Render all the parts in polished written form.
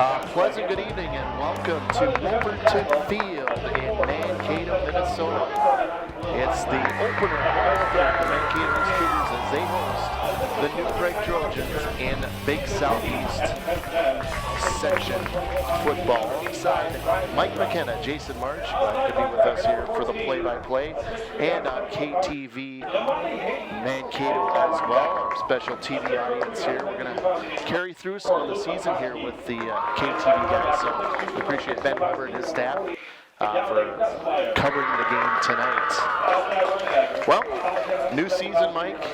Pleasant good evening and welcome to Wolverton Field in Mankato, Minnesota. It's the opener for the Mankato Cougars as they host the new Prague Trojans in Big Southeast Section football. Alongside Mike McKenna, Jason March, glad to be with us here for the play-by-play, and on KTV Mankato as well, our special TV audience here. We're going to carry through some of the season here with the KTV guys, so we appreciate Ben Weber and his staff for covering the game tonight. Well, new season, Mike,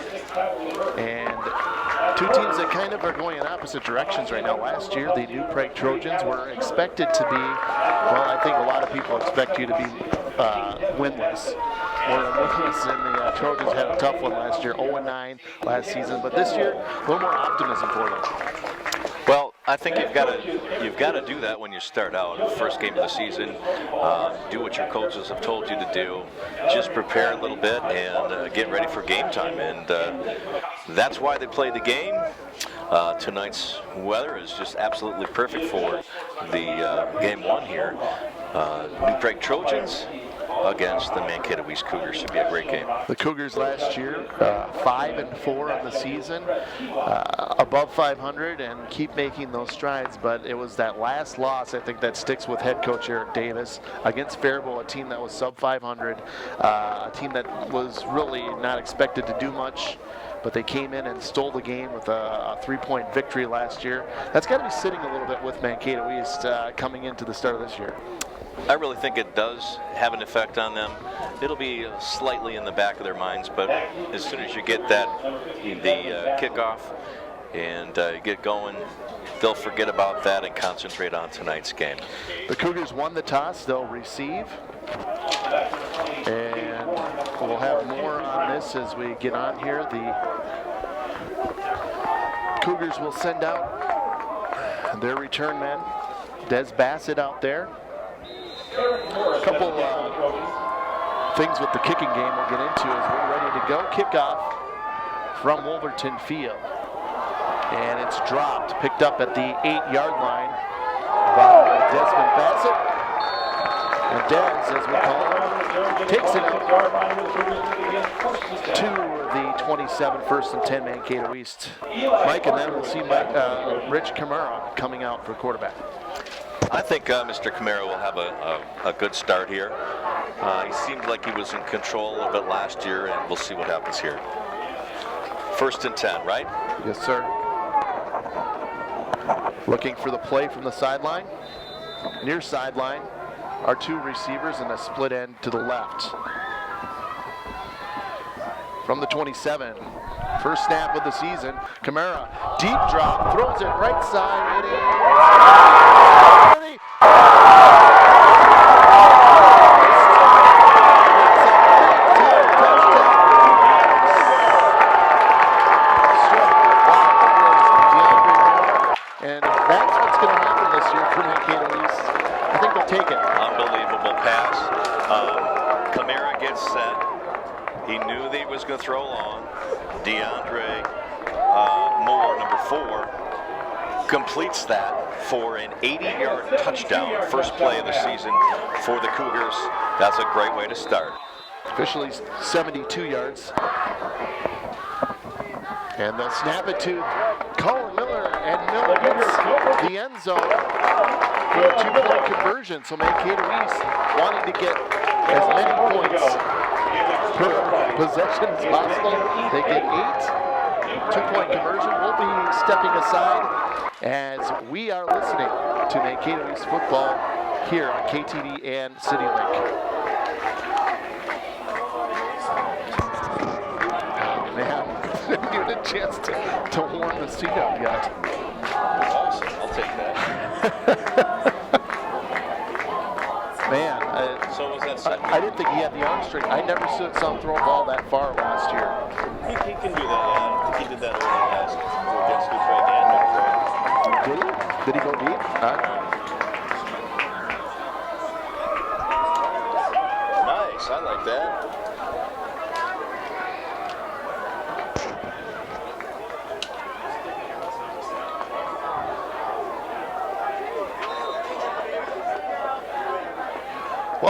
and two teams that kind of are going in opposite directions right now. Last year, the new Prague Trojans were expected to be, well, I think a lot of people expect you to be winless. Or winless, and the Trojans had a tough one last year, 0-9 last season, but this year, a little more optimism for them. Well, I think you've got to do that when you start out. First game of the season, do what your coaches have told you to do. Just prepare a little bit and get ready for game time. And that's why they played the game. Tonight's weather is just absolutely perfect for the game one here. New Prague Trojans against the Mankato East Cougars. Should be a great game. The Cougars last year, 5-4 on the season, above 500, and keep making those strides. But it was that last loss, I think, that sticks with head coach Eric Davis against Faribault, a team that was sub 500, a team that was really not expected to do much. But they came in and stole the game with a 3-point victory last year. That's got to be sitting a little bit with Mankato East coming into the start of this year. I really think it does have an effect on them. It'll be slightly in the back of their minds, but as soon as you get the kickoff and get going, they'll forget about that and concentrate on tonight's game. The Cougars won the toss. They'll receive. And we'll have more on this as we get on here. The Cougars will send out their return man, Des Bassett, out there. A couple things with the kicking game we'll get into as we're ready to go. Kickoff from Wolverton Field. And it's dropped, picked up at the 8-yard line by Desmond Bassett. And Des, as we call him, takes it out to the 27, 1st and 10 Mankato East. Mike, and then we'll see Rich Camara coming out for quarterback. I think Mr. Camara will have a good start here. He seemed like he was in control a little bit last year, and we'll see what happens here. 1st and 10, right? Yes, sir. Looking for the play from the sideline. Near sideline are two receivers and a split end to the left. From the 27, first snap of the season, Camara, deep drop, throws it right side, it is... And that's what's going to happen this year for Mankato East. I think they'll take it. Unbelievable pass. Camara gets set. He knew that he was going to throw long. DeAndre Moore, number 4, completes that for an 80-yard touchdown. First play of the season for the Cougars. That's a great way to start. Officially 72 yards. And they'll snap it to Colin Miller, and Miller gets the end zone for a 2-point conversion. So Mankato East wanting to get as many points per possession as possible. They get 8. 2-point conversion. We'll be stepping aside as we are listening to Mankato East football here on KTV and CityLink. Oh, man. Didn't get a chance to warm the seat up yet. Awesome. I'll take that. Man, so was that I didn't think he had the arm strength. I never saw him throw a ball that far last year. He can do that, yeah. I think he did that early last against New Prague and New Prague. Did he? Did he go deep? Nice. I like that.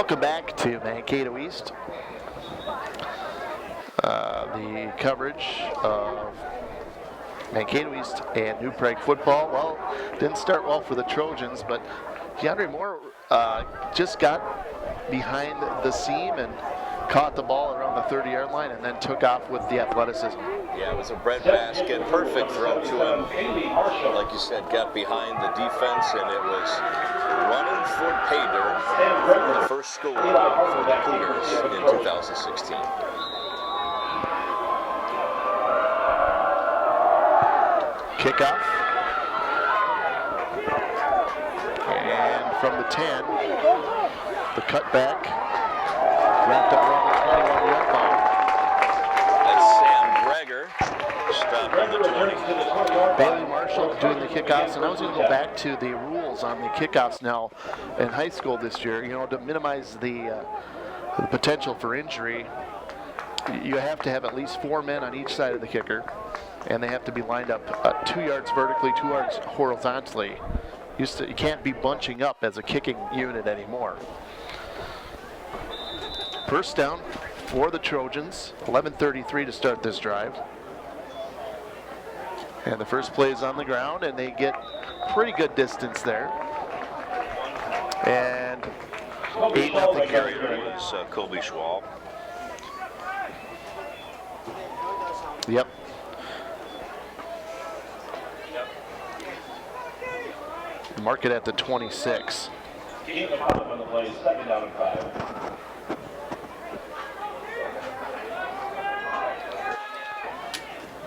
Welcome back to Mankato East. The coverage of Mankato East and New Prague football. Well, didn't start well for the Trojans, but DeAndre Moore just got behind the seam and caught the ball around the 30-yard line and then took off with the athleticism. Yeah, it was a breadbasket, perfect throw to him. Like you said, got behind the defense, and it was running for pay dirt for the first score for the Cougars in 2016. Kickoff. And from the 10, the cutback, wrapped up around the 21-yard line. That's Sam Greger, stopped on the 20. Bailey Marshall doing the kickoffs, and I was going to go back to the rules on the kickoffs now in high school this year. You know, to minimize the potential for injury, you have to have at least 4 men on each side of the kicker, and they have to be lined up 2 yards vertically, 2 yards horizontally. You can't be bunching up as a kicking unit anymore. First down for the Trojans, 11:33 to start this drive. And the first play is on the ground, and they get pretty good distance there. And 8-0 Carrier was Colby Schwab. Yep. Mark it at the 26.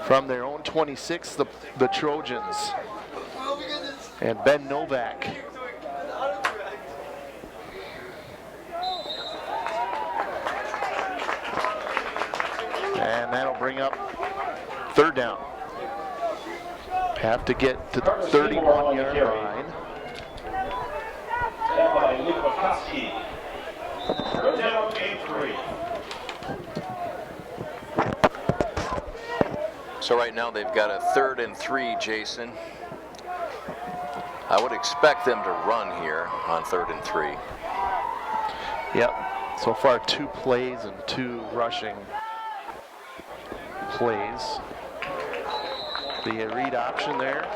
From their own 26, the Trojans. And Ben Novak. And that'll bring up third down. Have to get to the 31-yard line. So right now they've got a 3rd and 3, Jason. I would expect them to run here on 3rd and 3. Yep. So far 2 plays and 2 rushing plays. The read option there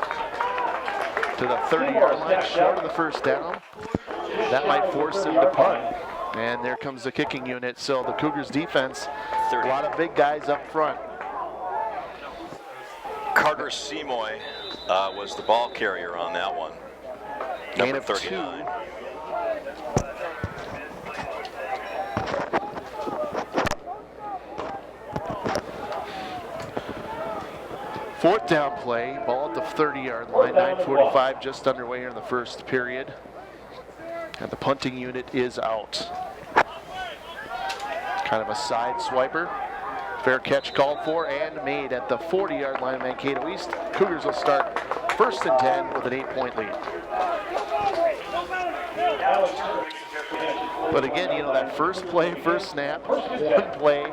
to the 30-yard line, short of the first down. That might force them to punt. And there comes the kicking unit. So the Cougars defense, 30. A lot of big guys up front. Carter Seymour was the ball carrier on that one. Gain Number of 39. 2. Fourth down play, ball at the 30-yard line, 9:45 just underway here in the first period. And the punting unit is out. Kind of a side swiper. Fair catch called for and made at the 40-yard line of Mankato East. Cougars will start 1st and 10 with an 8-point lead. But again, you know, that first play, first snap, one play,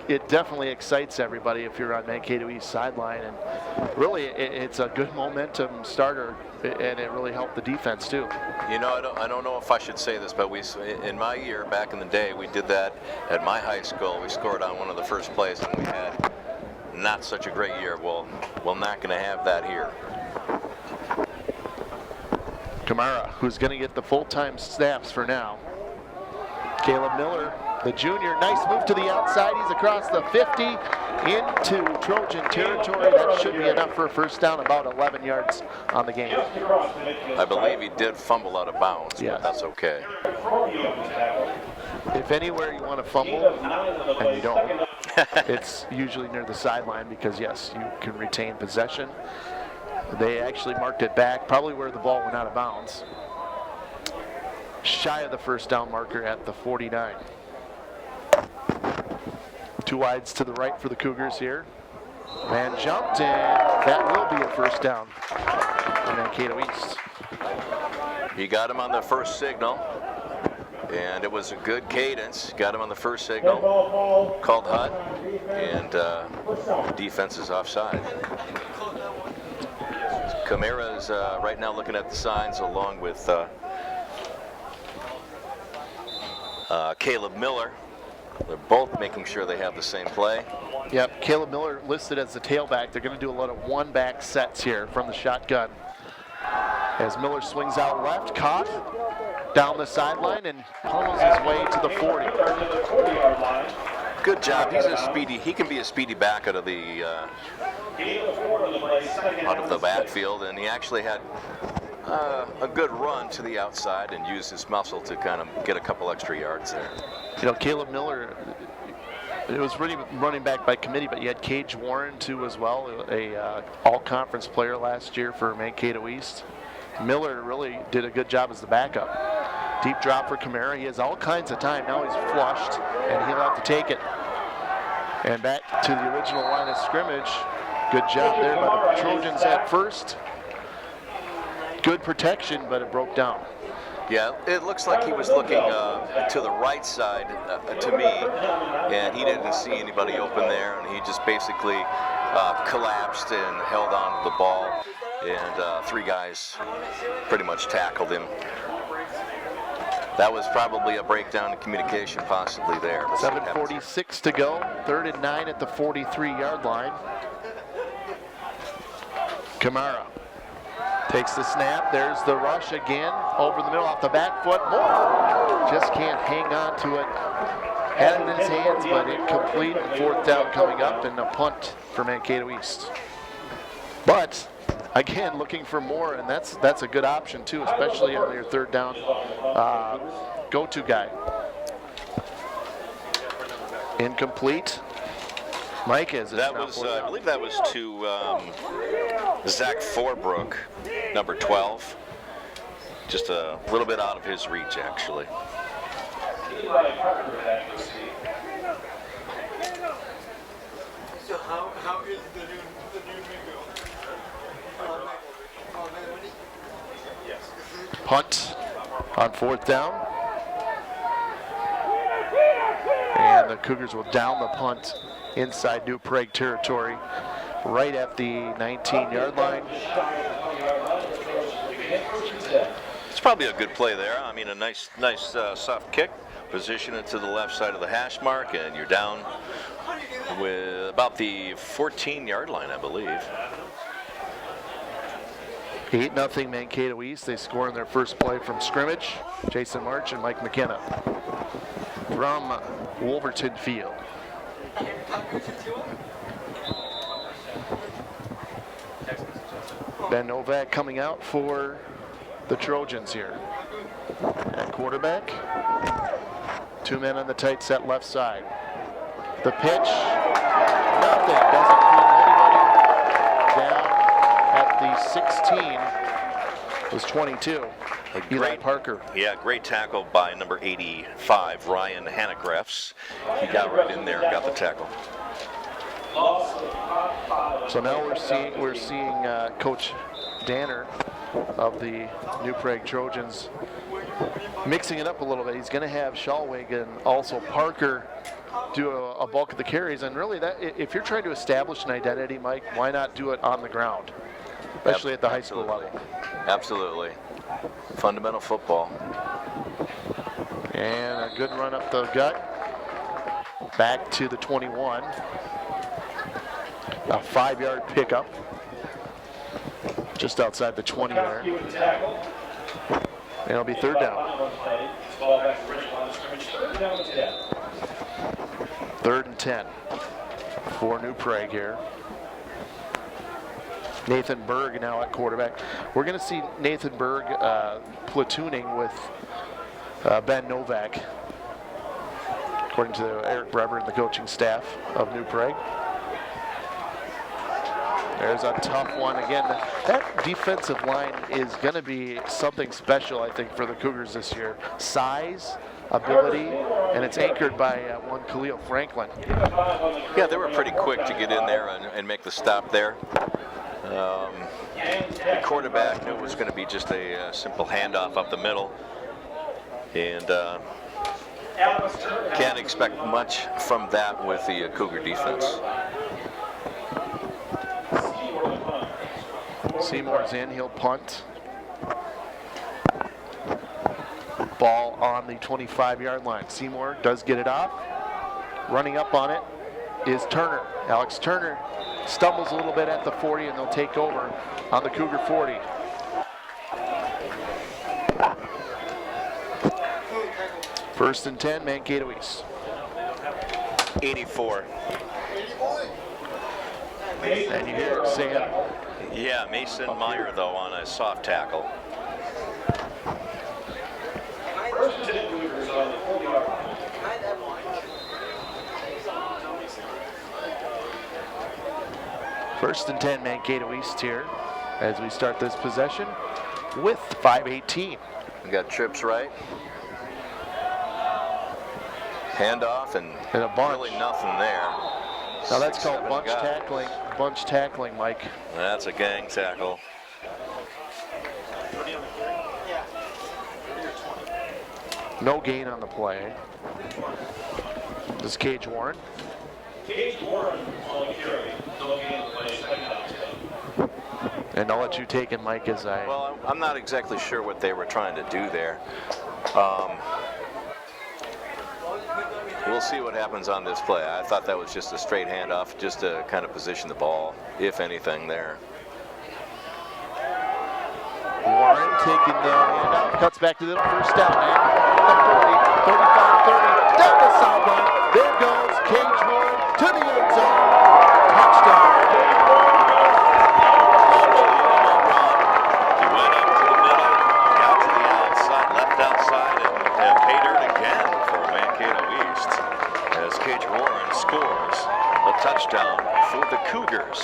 it definitely excites everybody if you're on Mankato East sideline, and really it's a good momentum starter, and it really helped the defense too. You know, I don't know if I should say this, but in my year back in the day, we did that at my high school. We scored on one of the first plays, and we had not such a great year. Well, we're not going to have that here. Kamara, who's going to get the full-time snaps for now. Caleb Miller, the junior, nice move to the outside. He's across the 50 into Trojan territory. That should be enough for a first down, about 11 yards on the game. I believe he did fumble out of bounds, yes. But that's okay. If anywhere you want to fumble, and you don't, it's usually near the sideline because, yes, you can retain possession. They actually marked it back, probably where the ball went out of bounds. Shy of the first down marker at the 49. 2 wides to the right for the Cougars here. Man jumped, and that will be a first down for Mankato East. He got him on the first signal, and it was a good cadence. Got him on the first signal, called hut, and defense is offside. Kamara is right now looking at the signs along with Caleb Miller. They're both making sure they have the same play. Yep, Caleb Miller listed as the tailback. They're going to do a lot of one-back sets here from the shotgun. As Miller swings out left, caught down the sideline and pummels his way to the 40. Good job. He's a speedy. He can be a speedy back out of the backfield, and he actually had a good run to the outside and used his muscle to kind of get a couple extra yards there. You know, Caleb Miller, it was really running back by committee, but you had Cage Warren too as well, a all-conference player last year for Mankato East. Miller really did a good job as the backup. Deep drop for Camara. He has all kinds of time. Now he's flushed, and he'll have to take it. And back to the original line of scrimmage. Good job there by the Trojans at first. Good protection, but it broke down. Yeah, it looks like he was looking to the right side to me, and he didn't see anybody open there, and he just basically collapsed and held on to the ball, and 3 guys pretty much tackled him. That was probably a breakdown in communication possibly there. 7:46 to go, 3rd and 9 at the 43-yard line. Camara takes the snap. There's the rush again. Over the middle off the back foot. Moore just can't hang on to it. Had it in his hands, but incomplete. 4th down coming up and a punt for Mankato East. But again, looking for more, and that's a good option too, especially on your 3rd down go-to guy. Incomplete. Mike is. That was, I believe that was to Zach Forbrook, number 12. Just a little bit out of his reach, actually. So how is the new Mingo? Punt on 4th down. And the Cougars will down the punt inside New Prague territory, right at the 19-yard line. It's probably a good play there. I mean, a nice soft kick. Position it to the left side of the hash mark, and you're down with about the 14-yard line, I believe. 8-0 Mankato East. They score in their first play from scrimmage. Jason March and Mike McKenna from Wolverton Field. Ben Novak coming out for the Trojans here. At quarterback, 2 men on the tight set left side. The pitch, nothing. Doesn't fool anybody. Down at the 16 was 22. Eli Parker. Yeah, great tackle by number 85, Ryan Hannegreffs. He got right in there and got the tackle. So now we're seeing Coach Danner of the New Prague Trojans mixing it up a little bit. He's going to have Schallweg and also Parker do a bulk of the carries, and really, that if you're trying to establish an identity, Mike, why not do it on the ground, especially at the high school level? Absolutely. Fundamental football. And a good run up the gut. Back to the 21. A 5-yard pickup. Just outside the 20 there. And it'll be 3rd down. 3rd and 10 for New Prague here. Nathan Berg now at quarterback. We're going to see Nathan Berg platooning with Ben Novak, according to Eric Breber and the coaching staff of New Prague. There's a tough one again. That defensive line is going to be something special, I think, for the Cougars this year. Size, ability, and it's anchored by one Khalil Franklin. Yeah, they were pretty quick to get in there and make the stop there. The quarterback knew it was going to be just a simple handoff up the middle, and can't expect much from that with the Cougar defense. Seymour's in, he'll punt. Ball on the 25-yard line. Seymour does get it off. Running up on it is Turner. Alex Turner stumbles a little bit at the 40, and they'll take over on the Cougar 40. First and 10, Mankato East. 84. And you hear Sam. Yeah, Mason Meyer, though, on a soft tackle. First and 10, Mankato East here as we start this possession with 5:18. We got trips right. Handoff and a bunch. Really nothing there. Now that's 6, called 7 bunch guys. tackling. Bunch tackling, Mike. That's a gang tackle. No gain on the play. This is Cage Warren. Cage Warren on carry. No gain on the play. Second down. And I'll let you take it, Mike, as I... Well, I'm not exactly sure what they were trying to do there. We'll see what happens on this play. I thought that was just a straight handoff, just to kind of position the ball, if anything, there. Warren taking the handoff, cuts back to the first down, man. The 40, 35, 30, down the sideline. There goes Cage Warren to the end zone. Touchdown. He went up to the middle, got to the outside, left outside, and paid dirt again for Mankato East as Cage Warren scores a touchdown for the Cougars.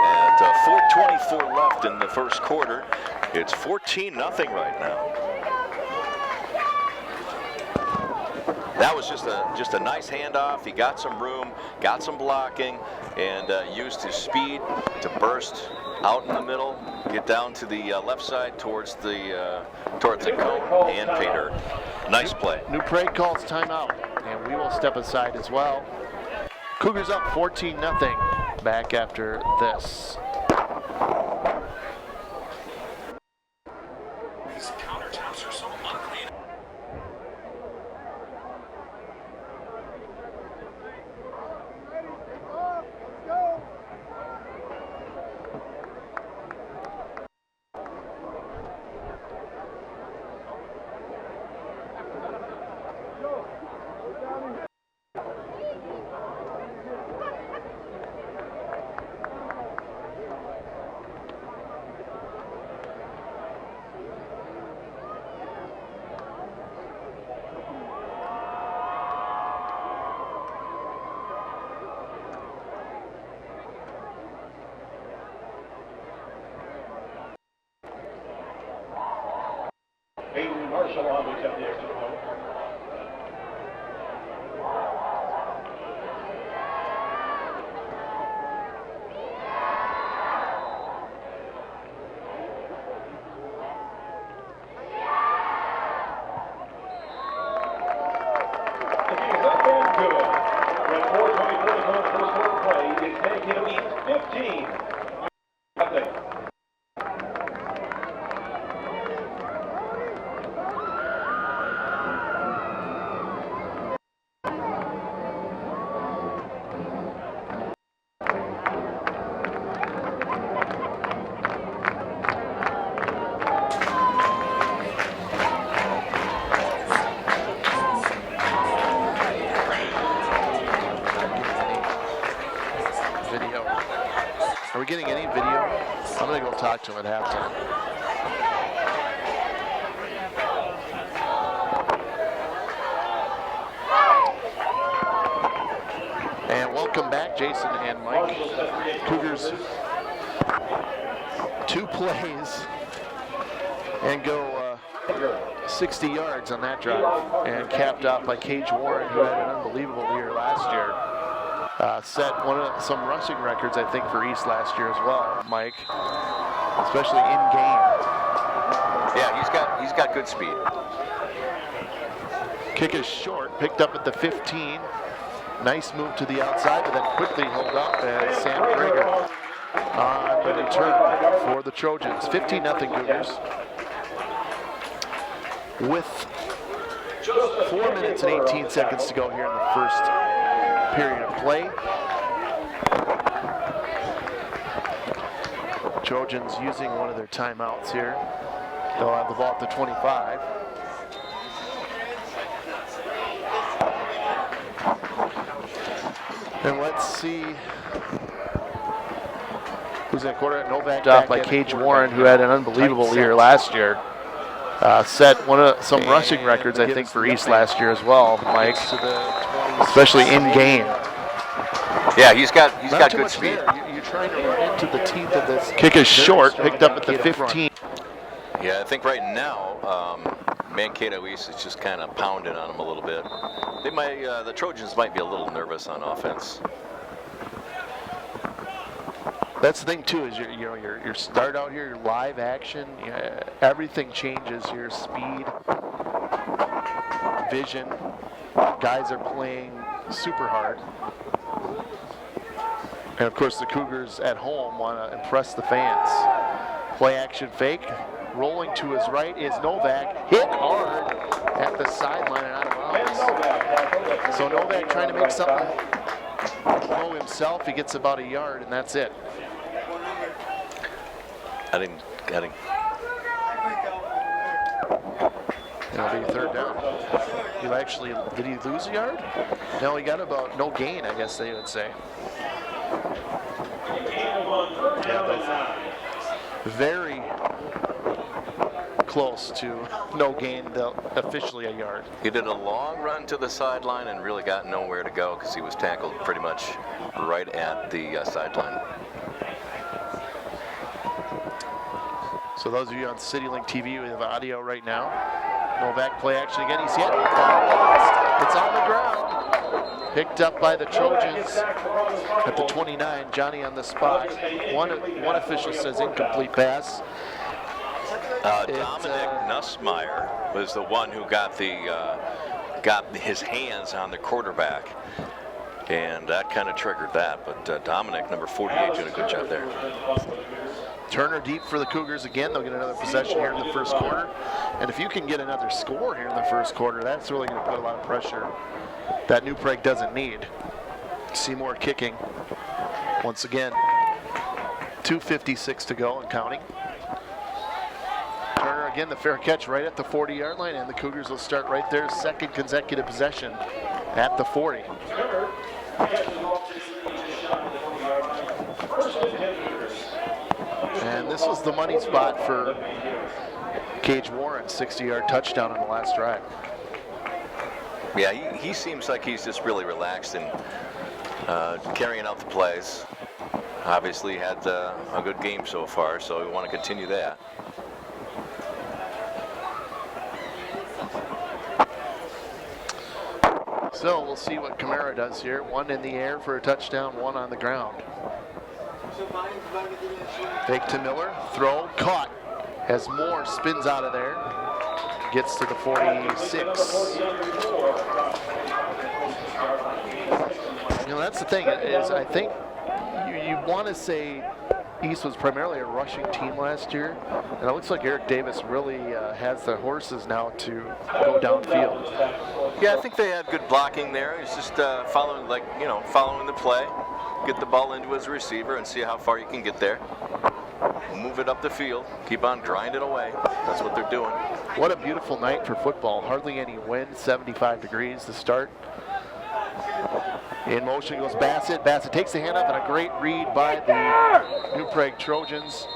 And 4:24 left in the first quarter. It's 14-0 right now. That was just a nice handoff. He got some room, got some blocking, and used his speed to burst out in the middle, get down to the left side towards the cone and pay dirt. Nice play. New Prague calls timeout, and we will step aside as well. Cougars up 14-0 back after this. These countertops are so ugly. Hayden Marshall on to attempt the extra point. If you have been good, when 4:24 to go in the first quarter play, it's Mankato East 15. Nothing. Video. Are we getting any video? I'm going to go talk to him at halftime. And welcome back, Jason and Mike. Cougars 2 plays and go 60 yards on that drive, and capped off by Cage Warren, who had an unbelievable year last year. Set some rushing records, I think, for East last year as well, Mike, especially in game. Yeah, he's got good speed. Kick is short, picked up at the 15. Nice move to the outside, but then quickly held up as Sam Krieger on the return for the Trojans. 15-0 Cougars with 4 minutes and 18 seconds to go here in the first period of play. Trojans using one of their timeouts here. They'll have the ball at the 25. And let's see who's in quarter. Novak Off by Cage Warren, who had an unbelievable year last year. Set some rushing records, I think, for East last year as well, Mike. Especially in game. Yeah, he's got Not too good much speed. there. You're trying to run into the teeth of this. Kick is short, picked up at the 15. Yeah, I think right now Mankato East is just kind of pounding on them a little bit. They might, the Trojans might be a little nervous on offense. That's the thing too, is your start out here, your live action, everything changes. Your speed, vision, guys are playing super hard. And of course the Cougars at home want to impress the fans. Play action fake, rolling to his right is Novak, hit hard at the sideline and out of bounds. So Novak trying to make something go himself, he gets about a yard and that's it. I think. It'll be third down. Did he lose a yard? No, he got about no gain, I guess they would say. Yeah, very close to no gain, officially a yard. He did a long run to the sideline and really got nowhere to go because he was tackled pretty much right at the sideline. So those of you on CityLink TV, we have audio right now. Novak play action again. He's hit. It's on the ground. Picked up by the Trojans at the 29. Johnny on the spot. One official says incomplete pass. Dominic Nussmeyer was the one who got his hands on the quarterback, and that kind of triggered that. But Dominic, number 48, did a good job there. Turner deep for the Cougars again. They'll get another possession here in the first quarter. And if you can get another score here in the first quarter, that's really going to put a lot of pressure that New Prague doesn't need. Seymour kicking once again. 2:56 to go and counting. Turner again, the fair catch right at the 40-yard line, and the Cougars will start right there. Second consecutive possession at the 40. And this was the money spot for Cage Warren, 60-yard touchdown on the last drive. Yeah, he seems like he's just really relaxed and carrying out the plays. Obviously had a good game so far, so we want to continue that. So we'll see what Camara does here. One in the air for a touchdown, one on the ground. Fake to Miller, throw, caught. As Moore spins out of there, gets to the 46. That's the thing, is I think you want to say East was primarily a rushing team last year, and it looks like Eric Davis really has the horses now to go downfield. Yeah, I think they had good blocking there. It's just following the play, get the ball into his receiver and see how far you can get there. Move it up the field, keep on grinding away. That's what they're doing. What a beautiful night for football. Hardly any wind, 75 degrees to start. In motion goes Bassett. Bassett takes the handoff and a great read by the New Prague Trojans.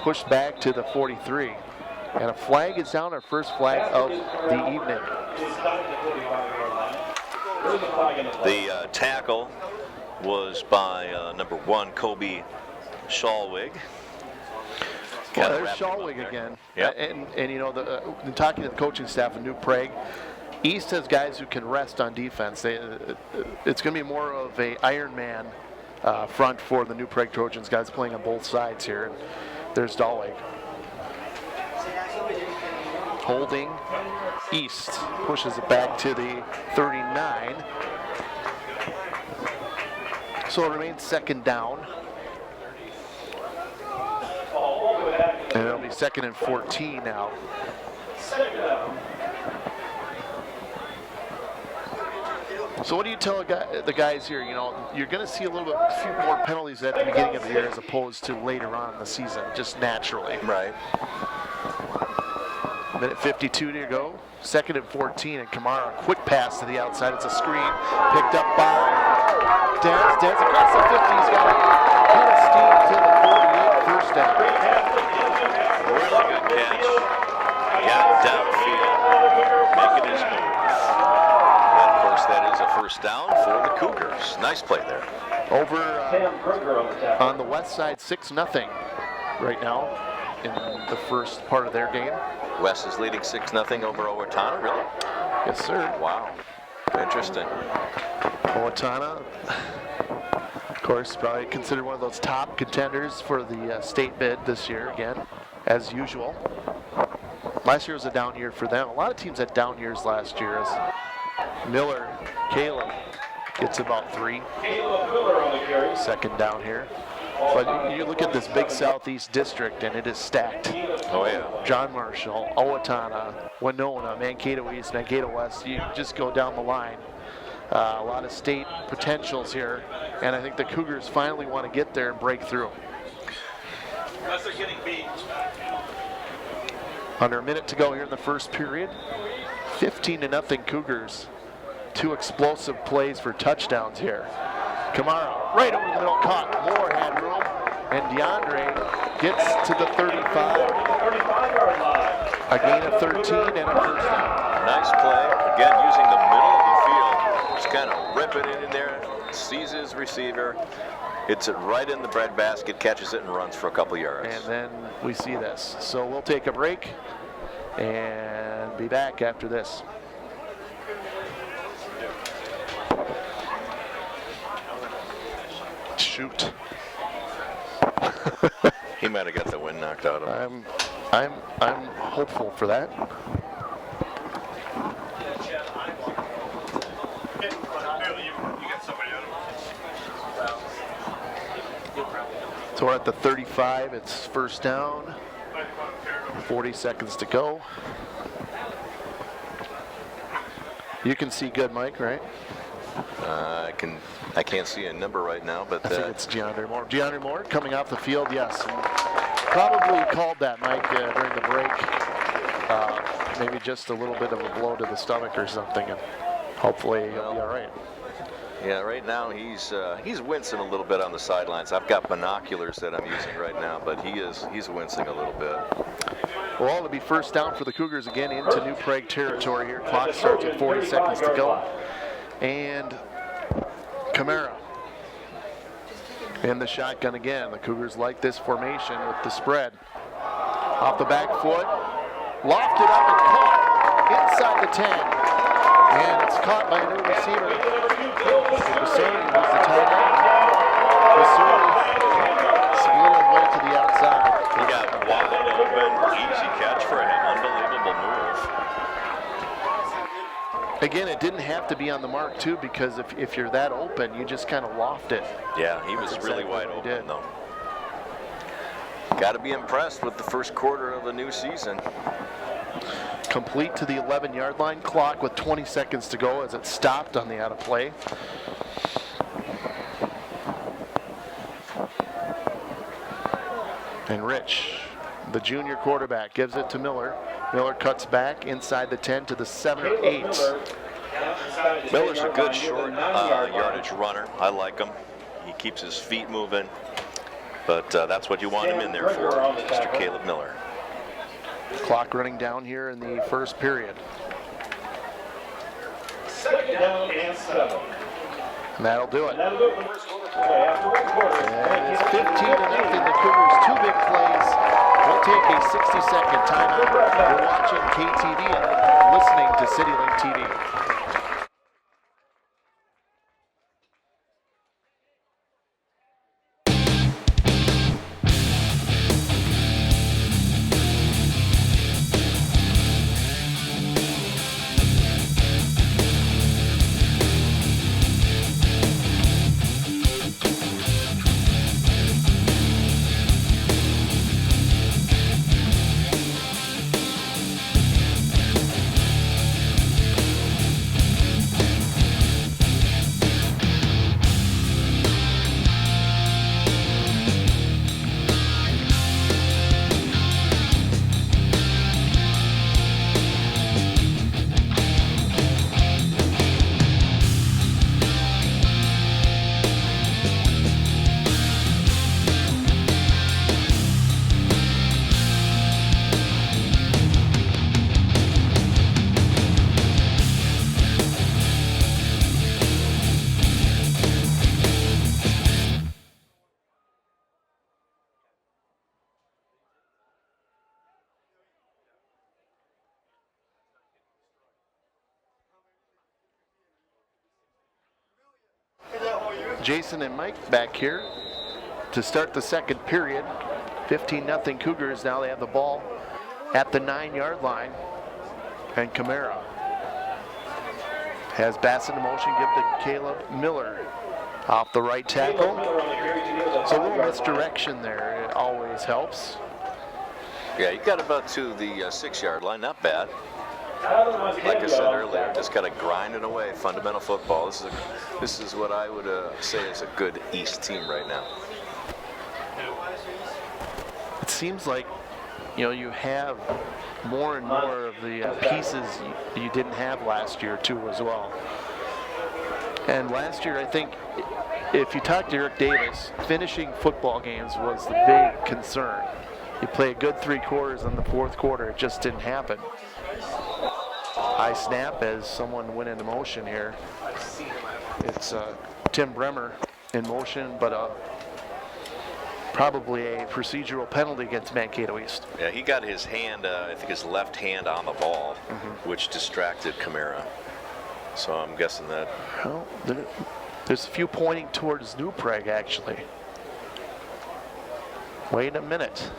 Pushed back to the 43. And a flag is down, our first flag of the evening. The tackle was by number 1, Kobe Schallwig. Well, there's Schallwig again. Yeah. And you know, in talking to the coaching staff of New Prague, East has guys who can rest on defense. It's going to be more of a Iron Man front for the New Prague Trojans, guys playing on both sides here. And there's Dahlweg. Holding. East pushes it back to the 39. So it remains second down. And it'll be second and 14 now. So what do you tell the guys here? You know, you're going to see a few more penalties at the beginning of the year as opposed to later on in the season, just naturally. Right. Minute 52 to go. 2nd and 14, and Kamara, quick pass to the outside. It's a screen picked up by Dez. Dez across the 50. He's got a hit of steam to the 48, first down. Really good catch. Got downfield, making his move. And of course, that is a first down for the Cougars. Nice play there. Over on the west side, 6-0 right now in the first part of their game. West is leading 6-0 over Owatonna, really? Yes, sir. Wow. Interesting. Owatonna, of course, probably considered one of those top contenders for the state bid this year, again, as usual. Last year was a down year for them. A lot of teams had down years last year as Miller, Caleb, gets about 3. Second down here. But you look at this big southeast district and it is stacked. Oh, yeah. John Marshall, Owatonna, Winona, Mankato East, Mankato West. You just go down the line. A lot of state potentials here. And I think the Cougars finally want to get there and break through. Unless they're getting beat. Under a minute to go here in the first period. 15-0 Cougars. 2 explosive plays for touchdowns here. Kamara, right over the middle, caught. Moore had room, and DeAndre gets to the 35. A gain of 13 and a first down. Nice play. Again, using the middle of the field. Just kind of ripping it in there. Sees his receiver. Hits it right in the breadbasket, catches it, and runs for a couple yards. And then we see this. So we'll take a break and be back after this. Shoot. He might have got the wind knocked out of him. I'm hopeful for that. So we're at the 35. It's first down. 40 seconds to go. You can see good, Mike, right? I can't see a number right now, but I think it's DeAndre Moore. DeAndre Moore coming off the field, yes. Probably called that, Mike, during the break. Maybe just a little bit of a blow to the stomach or something, and hopefully he'll be all right. Yeah, right now he's wincing a little bit on the sidelines. I've got binoculars that I'm using right now, but he's wincing a little bit. Well, it'll be first down for the Cougars again into New Prague territory here. Clock starts at 40 seconds to go. And Kamara in the shotgun again. The Cougars like this formation with the spread. Off the back foot, lofted up and caught inside the 10. And it's caught by a new receiver. Basuri was the tight end. Basuri split his way to the outside. He got wide open, easy catch for him. Unbelievable move. Again, it didn't have to be on the mark, too, because if you're that open, you just kind of loft it. Yeah, he was That's really exactly wide what he open, did. though. Got to be impressed with the first quarter of the new season. Complete to the 11-yard line. Clock with 20 seconds to go as it stopped on the out of play. And Rich, the junior quarterback, gives it to Miller. Miller cuts back inside the 10 to the 7 or 8. Miller's a good short yardage runner. I like him. He keeps his feet moving. But that's what you want him in there for, Mr. Caleb Miller. Clock running down here in the first period. Second down and 7. And that'll do it. That'll do it for the first quarter. After one quarter. And it's 15-0. The Cougars, 2 big plays. We'll take a 60-second timeout. You're watching KTV and listening to CityLink TV. Jason and Mike back here to start the second period. 15-0 Cougars. Now they have the ball at the 9-yard line. And Camara has Bassett in motion, give to Caleb Miller off the right tackle. So a little misdirection there. It always helps. Yeah, you got about to the 6-yard line. Not bad. Like I said earlier, just got to grind it away. Fundamental football. This is what I would say is a good East team right now. It seems like, you know, you have more and more of the pieces you didn't have last year too as well. And last year, I think, if you talk to Eric Davis, finishing football games was the big concern. You play a good 3 quarters in the 4th quarter, it just didn't happen. High snap as someone went into motion here. It's Tim Bremer in motion, but probably a procedural penalty against Mankato East. Yeah, he got his hand, I think his left hand on the ball, which distracted Camara. So I'm guessing that. Well, there's a few pointing towards New Prague, actually. Wait a minute.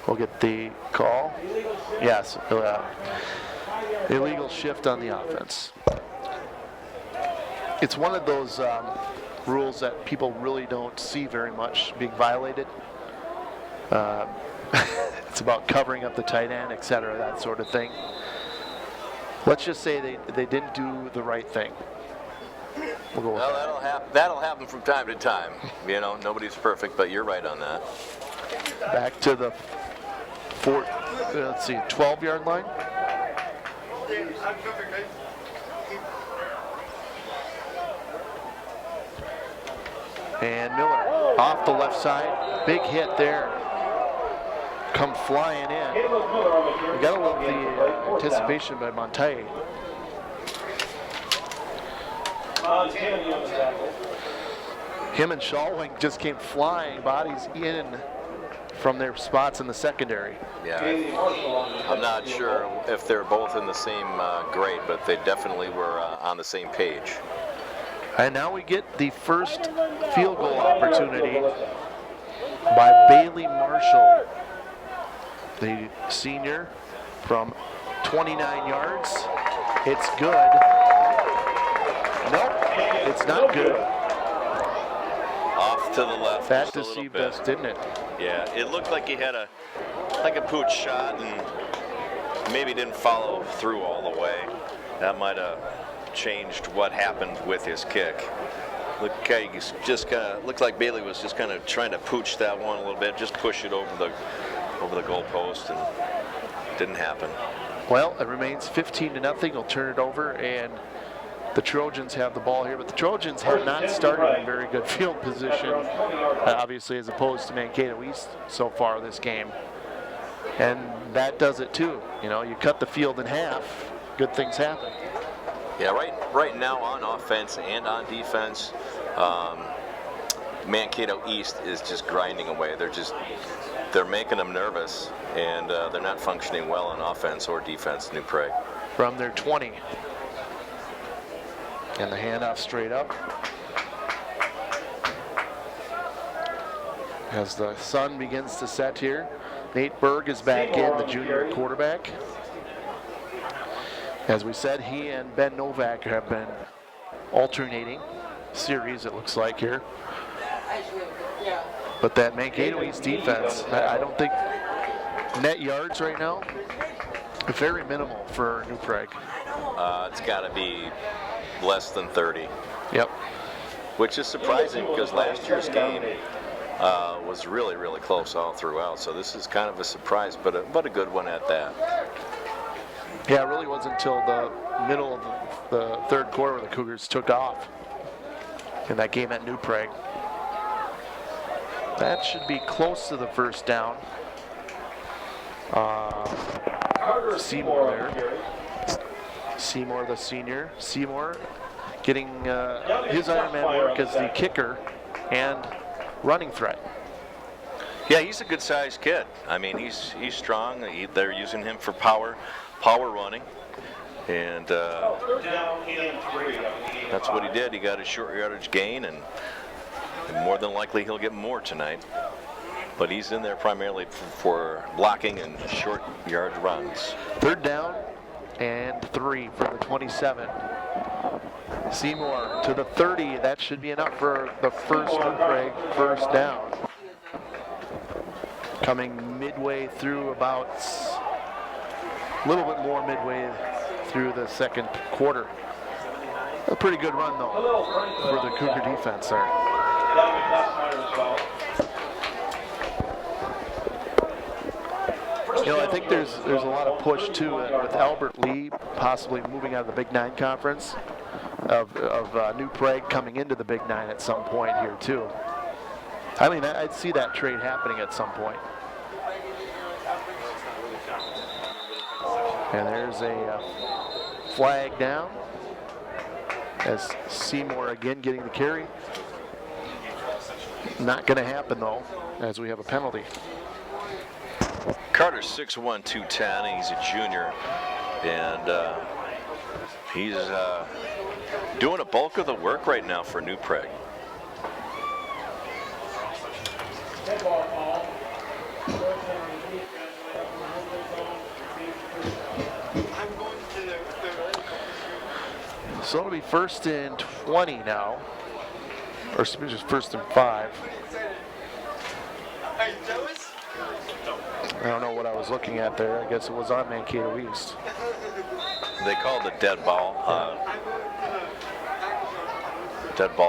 We'll get the call. Yes, illegal shift on the offense. It's one of those rules that people really don't see very much being violated. It's about covering up the tight end, etc., that sort of thing. Let's just say they didn't do the right thing. We'll go with that. That'll happen from time to time. You know, nobody's perfect, but you're right on that. Back to the 12-yard line. And Miller off the left side. Big hit there. Come flying in. You gotta love the anticipation by Montague. Him and Shawwing just came flying, bodies in from their spots in the secondary. Yeah, I'm not sure if they're both in the same grade, but they definitely were on the same page. And now we get the first field goal opportunity by Bailey Marshall, the senior, from 29 yards. It's good. Nope, it's not good. Off to the left. That deceived us, didn't it? Yeah, it looked like he had a pooch shot and maybe didn't follow through all the way. That might have changed what happened with his kick. Looked like Bailey was just kind of trying to pooch that one a little bit, just push it over the goalpost, and didn't happen. Well, it remains 15-0. We'll turn it over, and the Trojans have the ball here, but the Trojans have not started in very good field position, obviously, as opposed to Mankato East so far this game. And that does it too. You know, you cut the field in half, good things happen. Yeah, right now on offense and on defense, Mankato East is just grinding away. They're making them nervous, and they're not functioning well on offense or defense, New Prague. From their 20. And the handoff straight up. As the sun begins to set here, Nate Berg is back in, the junior quarterback. As we said, he and Ben Novak have been alternating series, it looks like here. But that Mankato East defense, I don't think net yards right now, very minimal for New Prague. It's got to be less than 30. Yep. Which is surprising because last year's game was really, really close all throughout. So this is kind of a surprise, but a good one at that. Yeah, it really wasn't until the middle of the 3rd quarter where the Cougars took off in that game at New Prague. That should be close to the first down. Seymour there. Seymour, the senior. Seymour getting his Ironman work as the kicker and running threat. Yeah, he's a good-sized kid. I mean, he's strong. They're using him for power running. And that's what he did. He got a short yardage gain, and more than likely he'll get more tonight. But he's in there primarily for blocking and short yard runs. 3rd down and 3 for the 27. Seymour to the 30. That should be enough for the first New Prague first down. Coming midway through, about a little bit more midway through the second quarter. A pretty good run though for the Cougar defense there. You know, I think there's a lot of push too with Albert Lee possibly moving out of the Big 9 conference, of New Prague coming into the Big 9 at some point here too. I mean, I'd see that trade happening at some point. And there's a flag down as Seymour again getting the carry. Not going to happen though, as we have a penalty. Carter's 6'1", 210. He's a junior, and he's doing a bulk of the work right now for New Prague. So it'll be 1st and 20 now, or just 1st and 5. I don't know what I was looking at there. I guess it was on Mankato East. They called the dead ball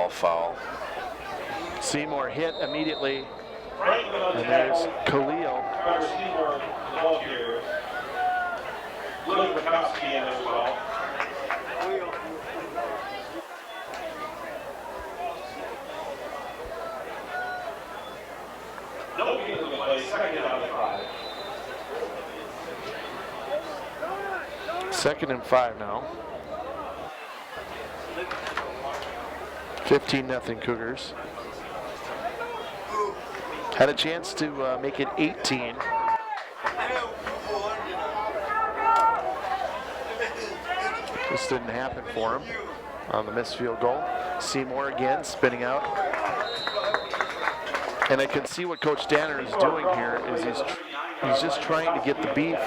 foul. Seymour hit immediately, and there's Khalil. Second and 5 now. 15-0 Cougars. Had a chance to make it 18. This didn't happen for him on the missed field goal. Seymour again spinning out. And I can see what Coach Danner is doing here is he's just trying to get the beef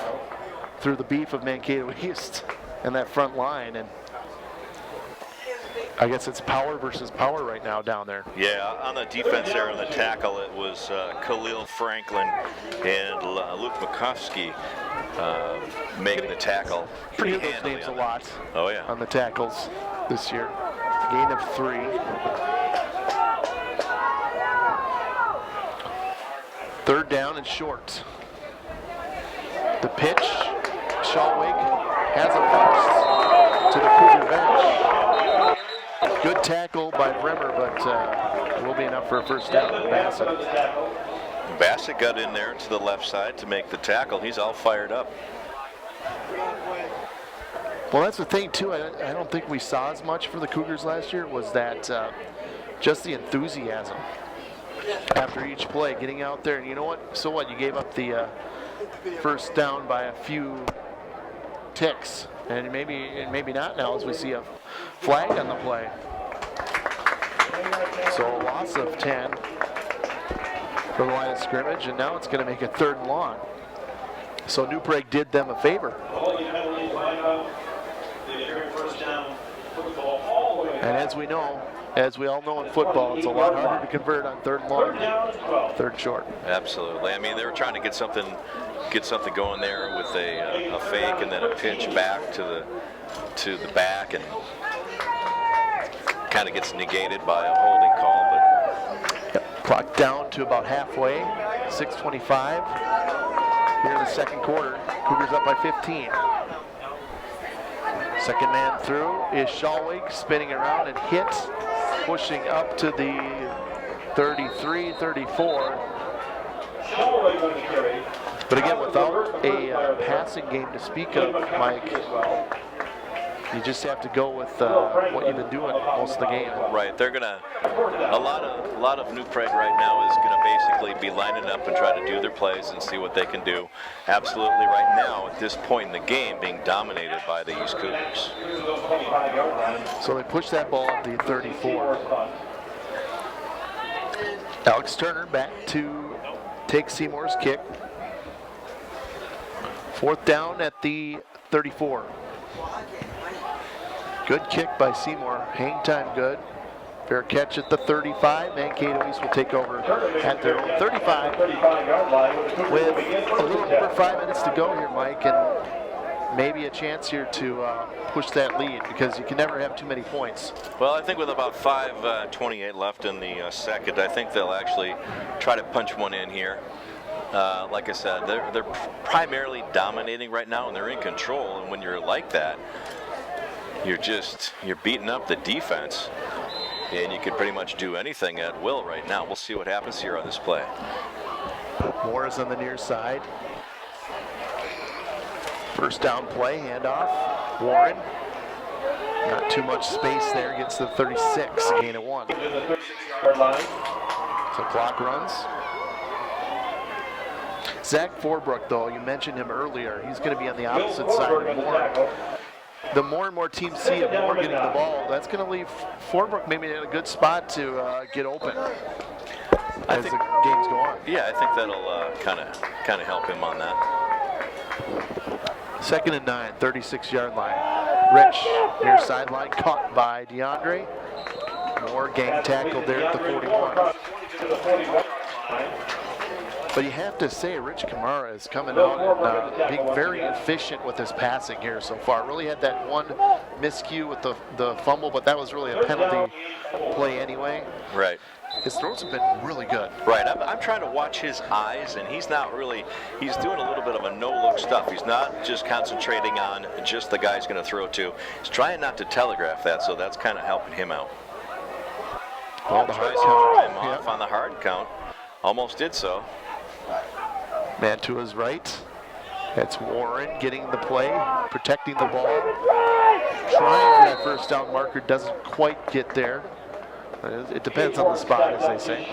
through the beef of Mankato East and that front line, and I guess it's power versus power right now down there. Yeah, on the defense there on the tackle, it was Khalil Franklin and Luke McCoskey making the tackle pretty handily. Names a lot. Oh yeah, on the tackles this year. Gain of 3. Third down and short. The pitch. Shawwig has a first to the Cougar bench. Good tackle by Bremer, but it will be enough for a first down. Bassett got in there to the left side to make the tackle. He's all fired up. Well, that's the thing too. I don't think we saw as much for the Cougars last year, was that just the enthusiasm after each play, getting out there. And you know what? So what? You gave up the first down by a few ticks, and maybe not now as we see a flag on the play. So a loss of 10 from the line of scrimmage, and now it's going to make it 3rd and long. So New Prague did them a favor. And as we know, as we all know in football, it's a lot harder to convert on 3rd and long than 3rd short. Absolutely. I mean, they were trying to get something going there with a fake and then a pitch back to the back, and kind of gets negated by a holding call. But yep. Clock down to about halfway, 6:25 here in the second quarter. Cougars up by 15. Second man through is Shawwig, spinning around and hit, pushing up to the 33, 34. But again, without a passing game to speak of, Mike, You just have to go with what you've been doing most of the game. Right, they're gonna, a lot of New Prague right now is gonna basically be lining up and try to do their plays and see what they can do. Absolutely right now, at this point in the game, being dominated by the East Cougars. So they push that ball up the 34. Alex Turner back to take Seymour's kick. 4th down at the 34. Good kick by Seymour. Hang time good. Fair catch at the 35. Mankato East will take over at their own 35 with a little over 5 minutes to go here, Mike, and maybe a chance here to push that lead because you can never have too many points. Well, I think with about 5:28 left in the second, I think they'll actually try to punch one in here. Like I said, they're primarily dominating right now and they're in control, and when you're like that, you're beating up the defense, and you can pretty much do anything at will right now. We'll see what happens here on this play. Moore is on the near side. First down play, handoff. Warren. Not too much space there, gets to the 36, gain of 1. So clock runs. Zach Forbrook, though, you mentioned him earlier. He's going to be on the opposite side of Moore. The more and more teams see him, Moore getting the ball, that's going to leave Forbrook maybe in a good spot to get open as the games go on. Yeah, I think that'll kind of help him on that. 2nd and 9, 36-yard line. Rich near sideline, caught by DeAndre. Moore gang tackled there at the 41. But you have to say, Rich Kamara is coming out and being very efficient with his passing here so far. Really had that one miscue with the fumble, but that was really a penalty play anyway. Right. His throws have been really good. Right. I'm trying to watch his eyes, and he's not really, he's doing a little bit of a no-look stuff. He's not just concentrating on just the guy he's going to throw to. He's trying not to telegraph that, so that's kind of helping him out. Well, the hard count. count. Off on the hard count. Almost did so. Man to his right. That's Warren getting the play, protecting the ball. Trying for that first down marker, doesn't quite get there. It depends on the spot, as they say.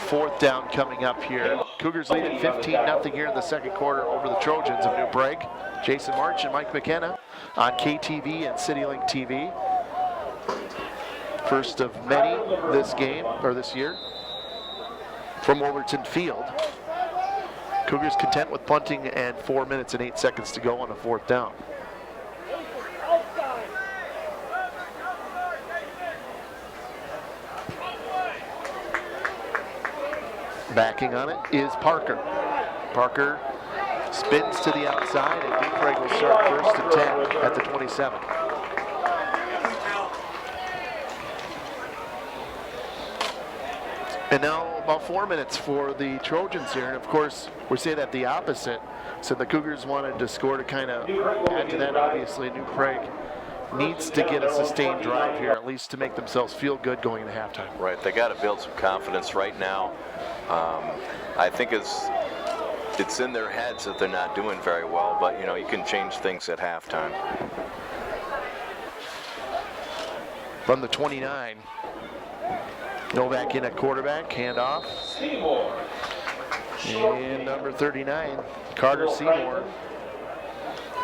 4th down coming up here. Cougars lead at 15-0 here in the second quarter over the Trojans of New Prague. Jason March and Mike McKenna on KTV and CityLink TV. First of many this game, or this year, from Wolverton Field. Cougars content with punting and 4 minutes and 8 seconds to go on a 4th down. Backing on it is Parker. Parker spins to the outside, and New Prague will start 1st and 10 at the 27. And now about 4 minutes for the Trojans here. And of course, we're saying that the opposite. So the Cougars wanted to score to kind of add to that. Obviously, New Prague needs to get a sustained drive here, at least to make themselves feel good going into halftime. Right, they got to build some confidence right now. I think it's in their heads that they're not doing very well, but you know, you can change things at halftime. From the 29, Novak in at quarterback, handoff. And number 39, Carter Seymour,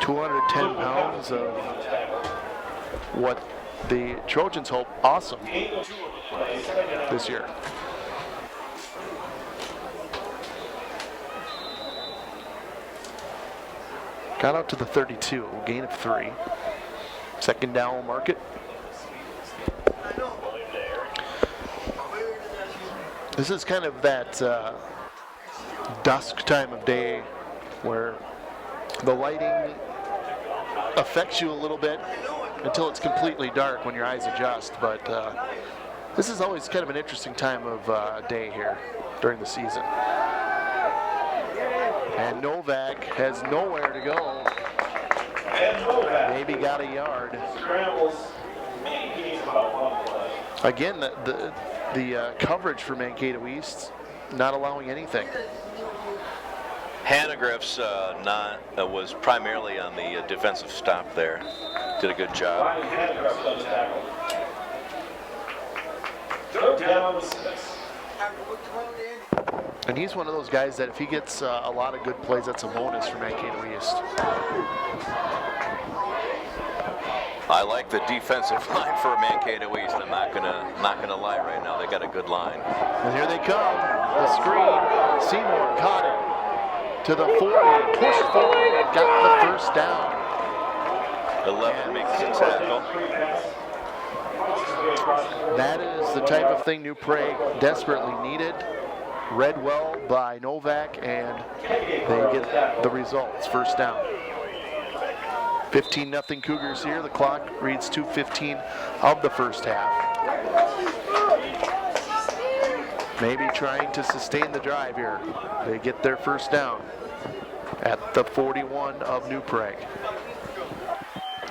210 pounds of what the Trojans hope awesome this year. Got out to the 32, gain of 3. 2nd down will mark it. This is kind of that dusk time of day where the lighting affects you a little bit until it's completely dark when your eyes adjust. But this is always kind of an interesting time of day here during the season. And Novak has nowhere to go. Maybe got a yard. Again, the coverage for Mankato East not allowing anything. Hannegriff's was primarily on the defensive stop there. Did a good job. Ryan Hannegriff on the tackle. Third down, 6. And he's one of those guys that if he gets a lot of good plays, that's a bonus for Mankato East. I like the defensive line for Mankato East. I'm not gonna lie right now. They got a good line. And here they come. The screen. Seymour caught it to the 40, pushed forward and got the first down. 11 makes the tackle. That is the type of thing New Prague desperately needed. Read well by Novak, and they get the results. First down. 15-0 Cougars here. The clock reads 2:15 of the first half. Maybe trying to sustain the drive here. They get their first down at the 41 of New Prague.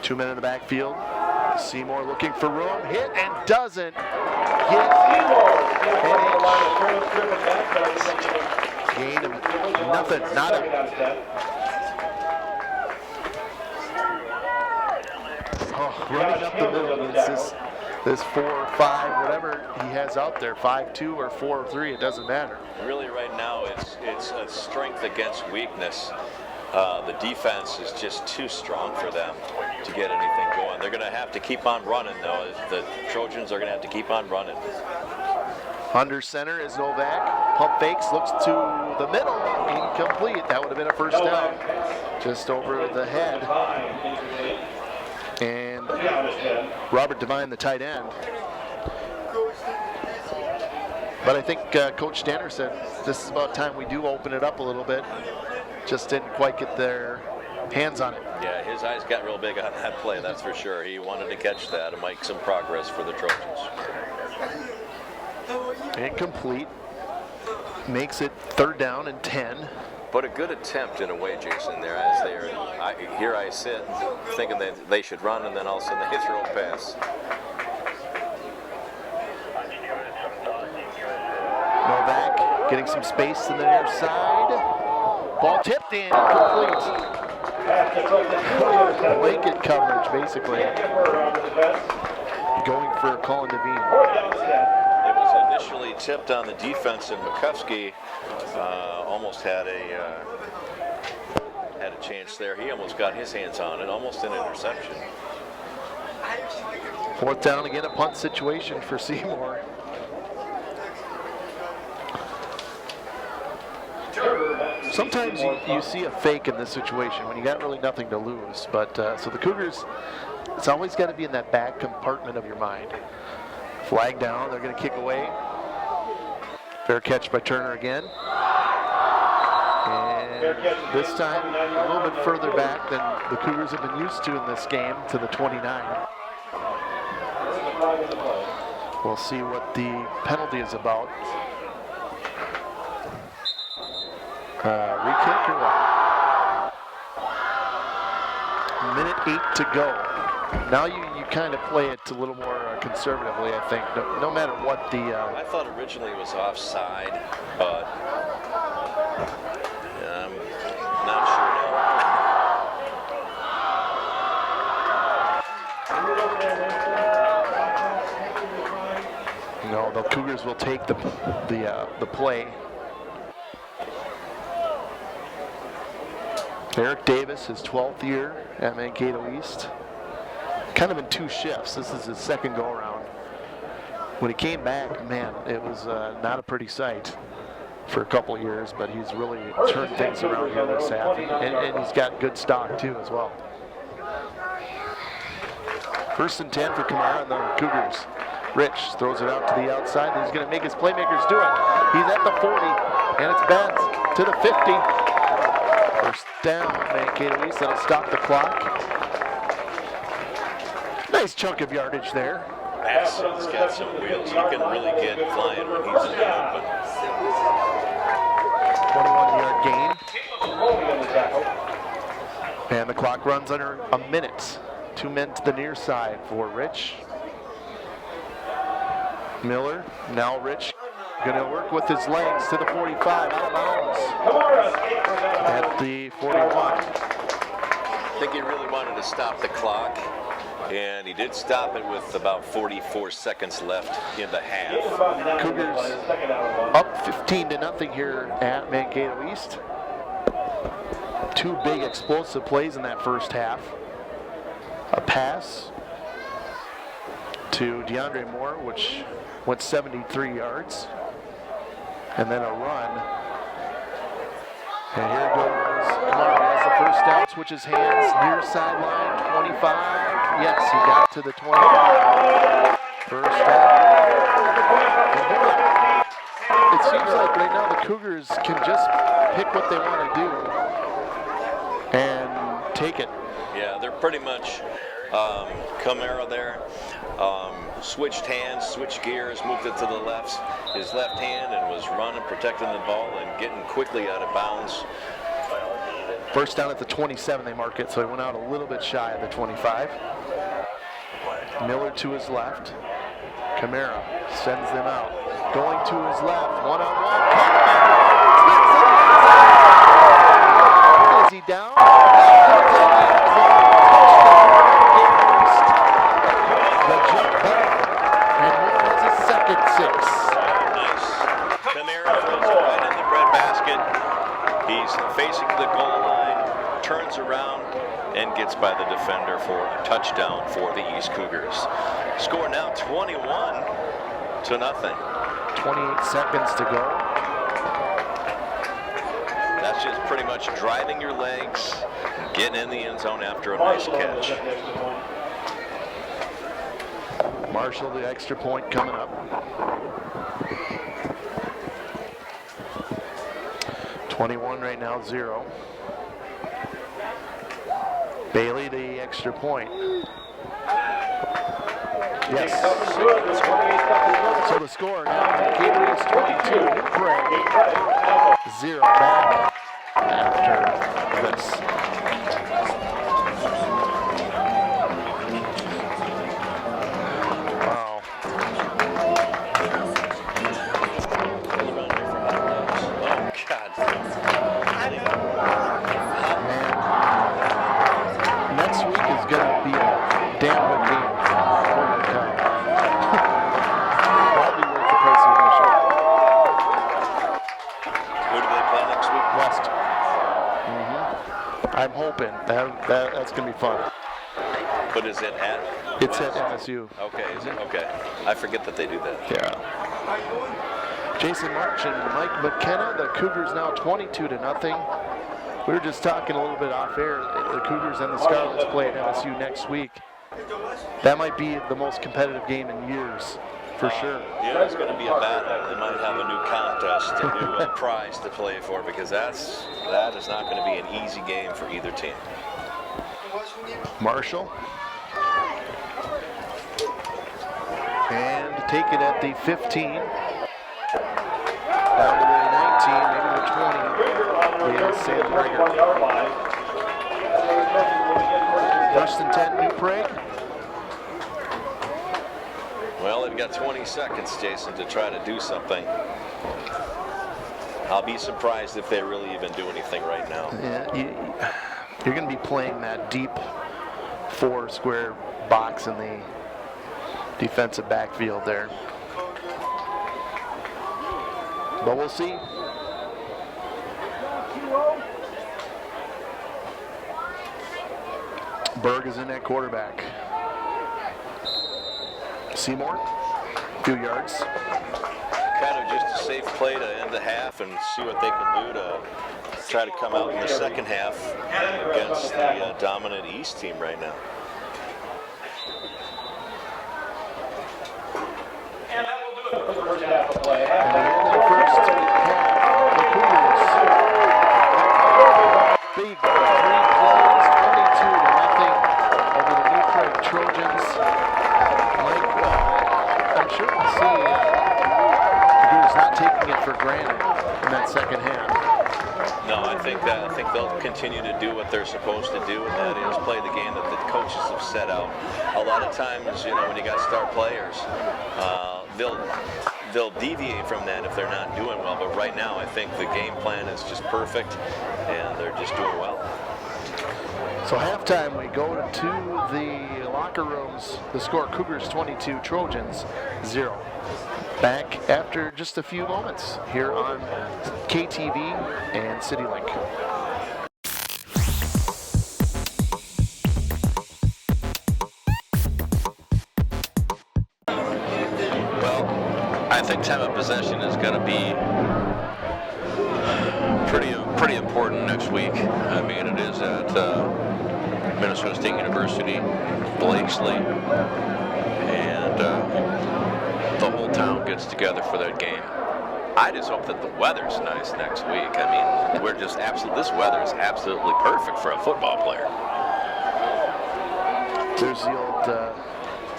2 men in the backfield. Seymour looking for room. Hit and doesn't get gain of nothing. Nada. Oh, running up the middle. It's this 4-5, whatever he has out there, 5-2 or 4-3, it doesn't matter. Really, right now, it's a strength against weakness. The defense is just too strong for them to get anything going. They're going to have to keep on running, though. The Trojans are going to have to keep on running. Under center is Novak. Pump fakes, looks to the middle, incomplete. That would have been a first down, just over the head. And Robert Devine, the tight end. But I think Coach Stanner said this is about time we do open it up a little bit. Just didn't quite get their hands on it. Yeah, his eyes got real big on that play, that's for sure. He wanted to catch that and make some progress for the Trojans. Incomplete. Makes it 3rd down and 10. But a good attempt in a way, Jason, there as they're, here I sit thinking that they should run, and then all of a sudden they throw a pass. Novak getting some space to the near side. Ball tipped in, complete. Blanket coverage, basically. Going for Colin Devine. It was initially tipped on the defense, and McCuskey almost had a chance there. He almost got his hands on it, almost an interception. 4th down again, a punt situation for Seymour. Sometimes you see a fake in this situation when you got really nothing to lose, but so the Cougars, it's always got to be in that back compartment of your mind. Flag down, they're going to kick away. Fair catch by Turner again. And this time a little bit further back than the Cougars have been used to in this game, to the 29. We'll see what the penalty is about. Re-kick or what? 1:08 to go. Now you kind of play it a little more conservatively, I think, no matter what the... I thought originally it was offside, but I'm not sure now. No, the Cougars will take the play. Eric Davis, his 12th year at Mankato East. Kind of in 2 shifts. This is his 2nd go-around. When he came back, man, it was not a pretty sight for a couple years, but he's really turned things around here this half, and he's got good stock too as well. 1st and 10 for Kamara and the Cougars. Rich throws it out to the outside. He's going to make his playmakers do it. He's at the 40, and it's bent to the 50. First down, Mankato East. That'll stop the clock. Nice chunk of yardage there. Basson's got some wheels. He can really get flying when he's in the open. 21-yard gain. And the clock runs under a minute. 2 men to the near side for Rich. Miller, now Rich going to work with his legs to the 45, out of bounds at the 41. I think he really wanted to stop the clock, and he did stop it with about 44 seconds left in the half. Cougars up 15-0 here at Mankato East. Two big explosive plays in that first half. A pass to DeAndre Moore, which went 73 yards, and then a run. And here goes Mano has the first down, switches hands, near sideline, 25. Yes, he got to the 25. First down. It seems like right now the Cougars can just pick what they want to do and take it. Yeah, they're pretty much Camara there. Switched hands, switched gears, moved it to the left, his left hand, and was running, protecting the ball, and getting quickly out of bounds. First down at the 27, they mark it, so he went out a little bit shy of the 25. Miller to his left. Camara sends them out. Going to his left, one-on-one. Is he down? The jump back, and Moore has a second 6. Nice. Camara throws it right in the breadbasket. He's facing the goal line, turns around, and gets by the defender for a touchdown for the East Cougars. Score now 21-0. 28 seconds to go. That's just pretty much driving your legs, getting in the end zone after a nice catch. Marshall, the extra point coming up. 21 right now, 0. Bailey, the extra point. Yes. So the score now, Mankato is 22, New Prague 0. Back after this. Wow. God. Next week is going to be a damn good game. That'll be worth the price of admission. Who do they play next week? West. I'm hoping that's going to be fun. But is it at? It's at MSU. Okay, is it? Okay. I forget that they do that. Yeah. Jason March and Mike McKenna, the Cougars now 22-0. We were just talking a little bit off air. The Cougars and the Scarlets play at MSU next week. That might be the most competitive game in years, for sure. Yeah, it's going to be a battle. They might have a new contest, a new prize to play for, because that is not going to be an easy game for either team. Marshall. And take it at the 15. Down to the 19, maybe the 20. The Sam Rigger. First and 10, New Prague. Well, they've got 20 seconds, Jason, to try to do something. I'll be surprised if they really even do anything right now. Yeah, you're going to be playing that deep 4-square box in the defensive backfield there. But we'll see. Berg is in at quarterback. Seymour, a few yards. Kind of just a safe play to end the half and see what they can do to try to come out in the second half against the dominant East team right now. And that will do it for the first half of play. And the first half, the Cougars. Big 3 plays, 22-0 over the New Prague Trojans. Mike, I'm sure we'll see the Cougars not taking it for granted in that second half. No, I think they'll continue to do what they're supposed to do, and that is play the game that the coaches have set out. A lot of times, when you got star players, they'll deviate from that if they're not doing well. But right now, I think the game plan is just perfect, and they're just doing well. So halftime, we go to the locker rooms. The score: Cougars 22, Trojans 0. Back after just a few moments here on KTV and CityLink. Well, I think time of possession is going to be pretty important next week. I mean, it is at Minnesota State University, Blakesley, and the whole town gets together for that game. I just hope that the weather's nice next week. I mean, this weather is absolutely perfect for a football player. There's the old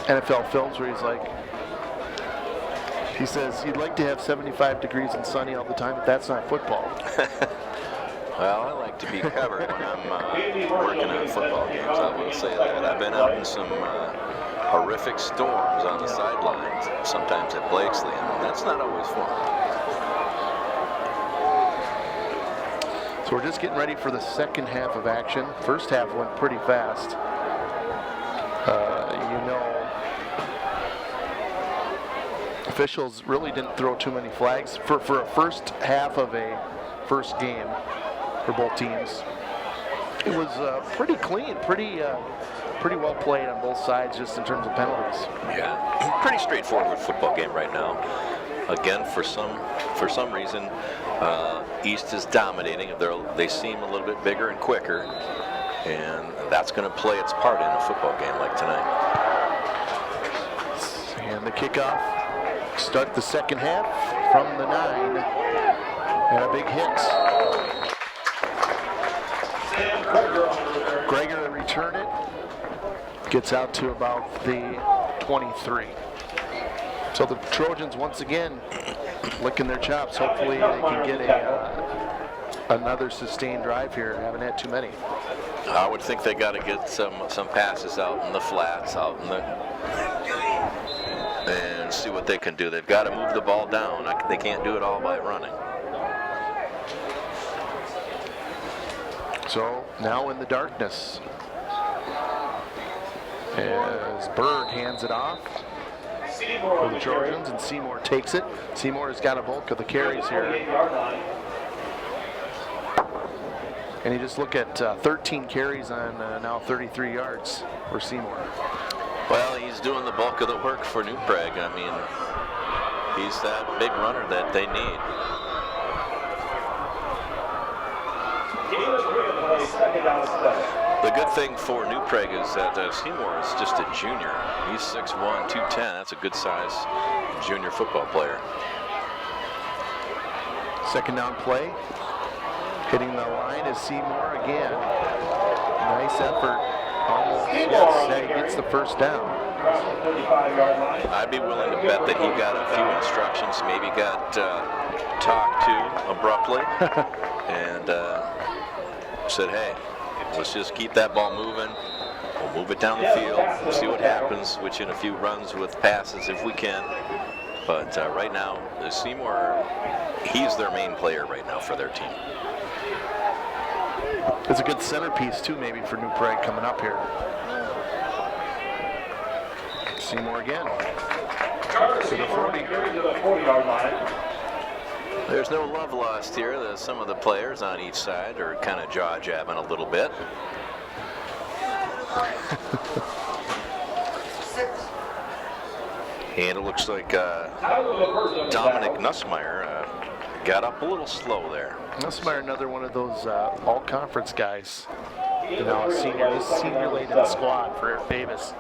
NFL films where he says he'd like to have 75 degrees and sunny all the time, but that's not football. Well, I like to be covered when I'm working on football games. I will say that. I've been out in some horrific storms on the sidelines, sometimes at Blakesley, and that's not always fun. So we're just getting ready for the second half of action. First half went pretty fast. Officials really didn't throw too many flags for a first half of a first game for both teams. It was pretty clean, pretty well played on both sides, just in terms of penalties. Yeah, pretty straightforward football game right now. Again, for some reason, East is dominating. They seem a little bit bigger and quicker, and that's going to play its part in a football game like tonight. And the kickoff. Start the second half from the 9, and a big hit. Greger to return it, gets out to about the 23. So the Trojans once again licking their chops. Hopefully they can get another sustained drive here. Haven't had too many. I would think they got to get some passes out in the flats, and see what they can do. They've got to move the ball down. They can't do it all by running. So now in the darkness, as Bird hands it off for the Trojans, and Seymour takes it. Seymour has got a bulk of the carries here. And you just look at 13 carries on now 33 yards for Seymour. Well, he's doing the bulk of the work for New Prague. I mean, he's that big runner that they need. The good thing for New Prague is that Seymour is just a junior. He's 6'1", 210. That's a good size junior football player. Second down play. Hitting the line is Seymour again. Nice effort. Almost, yes, he gets the first down. I'd be willing to bet that he got a few instructions, maybe got talked to abruptly, and said, hey, let's just keep that ball moving. We'll move it down the field, we'll see what happens, switch in a few runs with passes if we can. But right now, Seymour, he's their main player right now for their team. It's a good centerpiece, too, maybe, for New Prague coming up here. Seymour again. To the 40. There's no love lost here. Some of the players on each side are kind of jaw-jabbing a little bit. And it looks like Dominic Nussmeier got up a little slow there. Nussmeier, another one of those all-conference guys. A senior late in the squad for Eric Davis.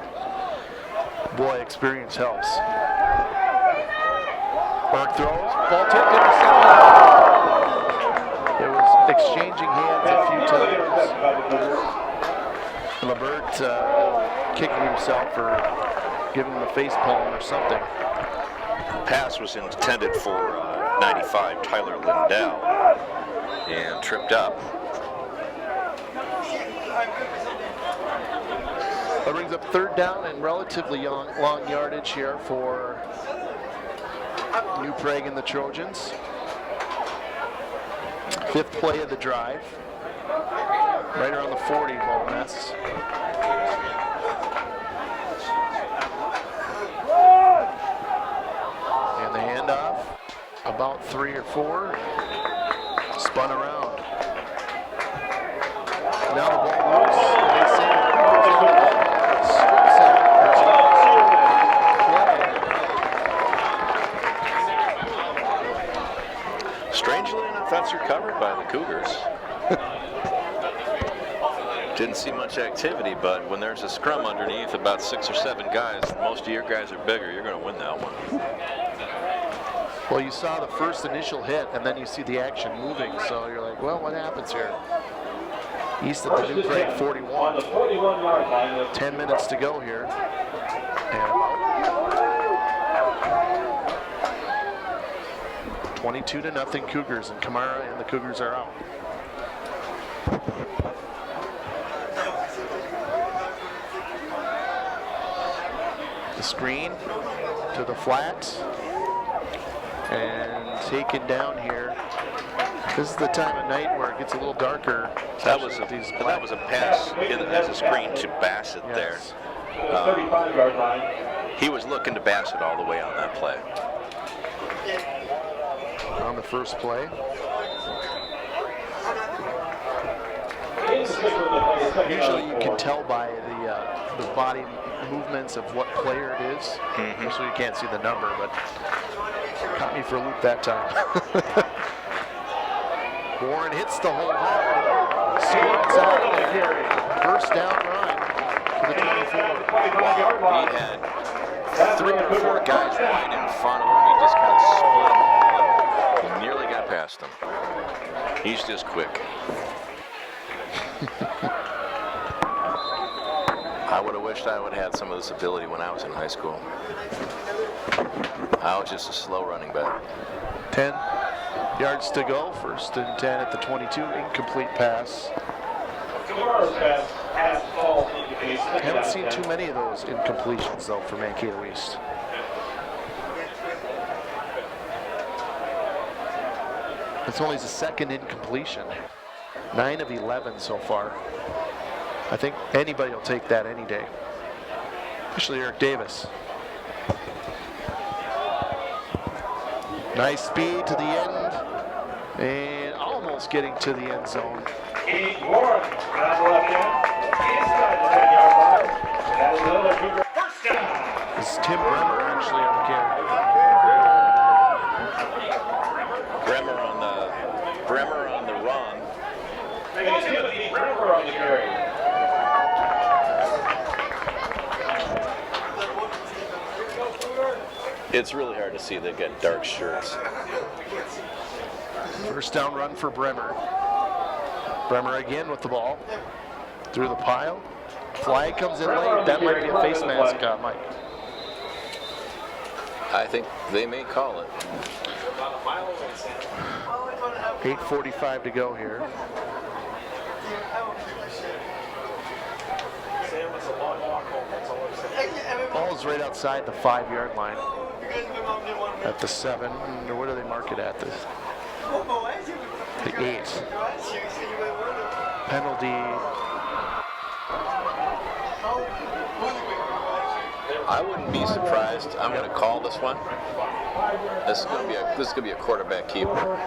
Boy, experience helps. Burke throws, ball tipped, intercepted. It was exchanging hands a few times. LeBert kicking himself or giving him a face palm or something. Pass was intended for 95 Tyler Lindell and tripped up. That brings up third down and relatively long yardage here for New Prague and the Trojans. 5th play of the drive. Right around the 40 ball nest. And the handoff, about 3 or 4. Spun around. Now the ball loose. And they say the Cougars on the strip sack. Strangely enough, that's recovered by the Cougars. Didn't see much activity, but when there's a scrum underneath about 6 or 7 guys, most of your guys are bigger, you're going to win that one. Well, you saw the first initial hit, and then you see the action moving, so you're like, well, what happens here? East of the New Prague 41. 10 minutes to go here. And 22-0 Cougars, and Kamara and the Cougars are out. The screen to the flat and taken down here. This is the time of night where it gets a little darker. That was a pass as a screen to Bassett there. He was looking to Bassett all the way on that play. On the first play. Usually you can tell by the body movements of what player it is. So you can't see the number, but caught me for a loop that time. Warren hits the hole hard. Squirts out of there. First down run to the 24. He had 3 or 4 guys right in front of him. He just kind of split them all. He nearly got past them. He's just quick. I would have wished I would have had some of this ability when I was in high school. I was just a slow running back. 10 yards to go. 1st and 10 at the 22. Incomplete pass. Haven't seen too many of those incompletions though for Mankato East. It's only his 2nd incompletion. 9 of 11 so far. I think anybody will take that any day. Especially Eric Davis. Nice speed to the end. And almost getting to the end zone. Warren, on the left end, inside the 10-yard line. That is another Cougar first down. This is Tim Bremer actually on the carry. Bremer on the run. It's Timothy Bremer on the carry. It's really hard to see. They've got dark shirts. First down run for Bremer. Bremer again with the ball. Through the pile. Flag comes in late. That might be a face mask, Mike. I think they may call it. 8:45 to go here. Ball is right outside the 5-yard line. At the 7, or what do they mark it at? The 8. Penalty. I wouldn't be surprised. I'm going to call this one. This is going to be a quarterback keeper.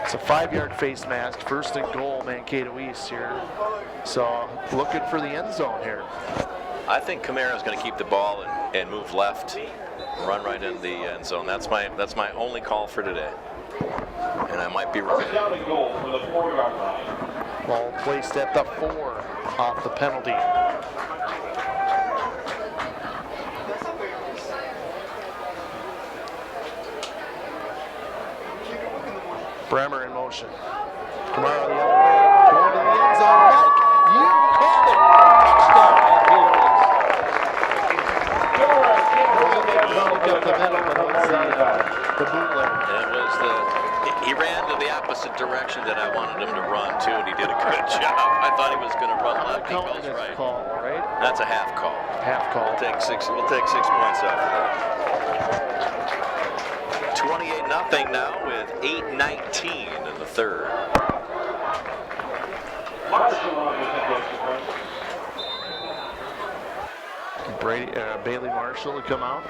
It's a 5-yard face mask. 1st and goal, Mankato East here. So looking for the end zone here. I think Kamara's going to keep the ball and move left, run right into the end zone. That's my only call for today. And I might be wrong. Down and goal for the 4-yard line. Ball placed at the 4 off the penalty. Bremer in motion. Kamara the other way, going to the end zone. Mike, you called it. Touchdown, Mankato East. Up the middle, but it was the bootleg. He ran to the opposite direction that I wanted him to run to, and he did a good job. I thought he was going to run left. He goes right. Call, right? That's a half call. Half call. We'll take 6 points off of that. 28-0 now with 8:19 in the third. Bailey Marshall to come out.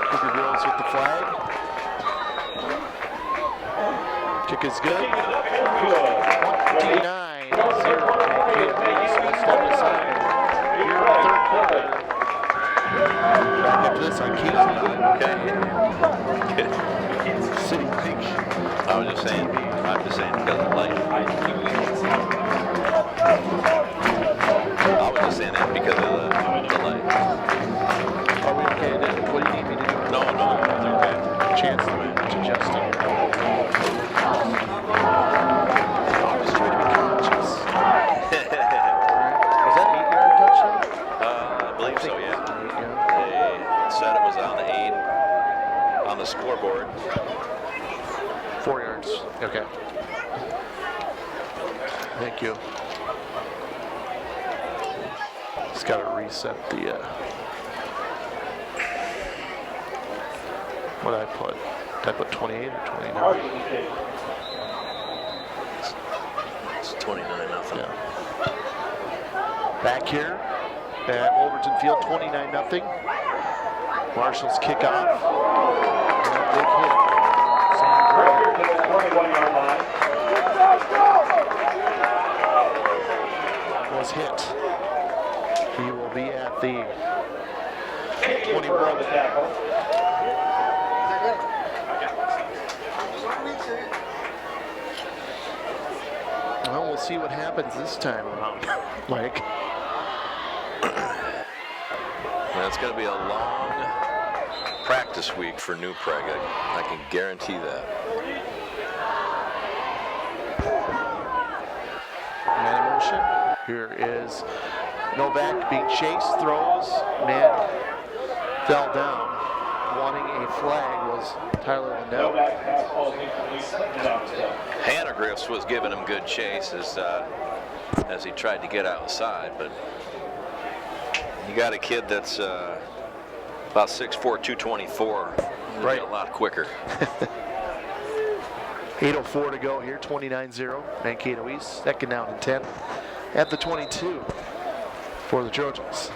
Cougar girls with the flag. Kick is good. 29-0. Step aside. Here in the third quarter. Back up to this on Keaton. Okay. City Creek. I was just saying because of light. I was just saying that because of the light. Are we okay? What do you need me to do? No, it's okay. Chance to adjust it. Always try to be conscious. Was that an 8-yard touchdown? I believe so, yeah. Yeah. They said it was on the 8 on the scoreboard. 4 yards. Okay. Thank you. Just got to reset the. What did I put? Did I put 28 or 29? It's 29-0. Yeah. Back here at Wolverton Field, 29-0. Marshall's kickoff. And a big hit. Sam Gray was hit. He will be at the 21. Well, we'll see what happens this time around, Mike. That's going to be a long practice week for New Prague. I can guarantee that. Man in motion. Here is Novak being chased, throws. Man fell down. Wanting a flag was Tyler Lindell. Hannegriffs was giving him good chase as he tried to get outside, but you got a kid that's about 6'4", 224. Right. A lot quicker. 8:04 to go here, 29-0. Mankato East, second down and 10 at the 22 for the Trojans.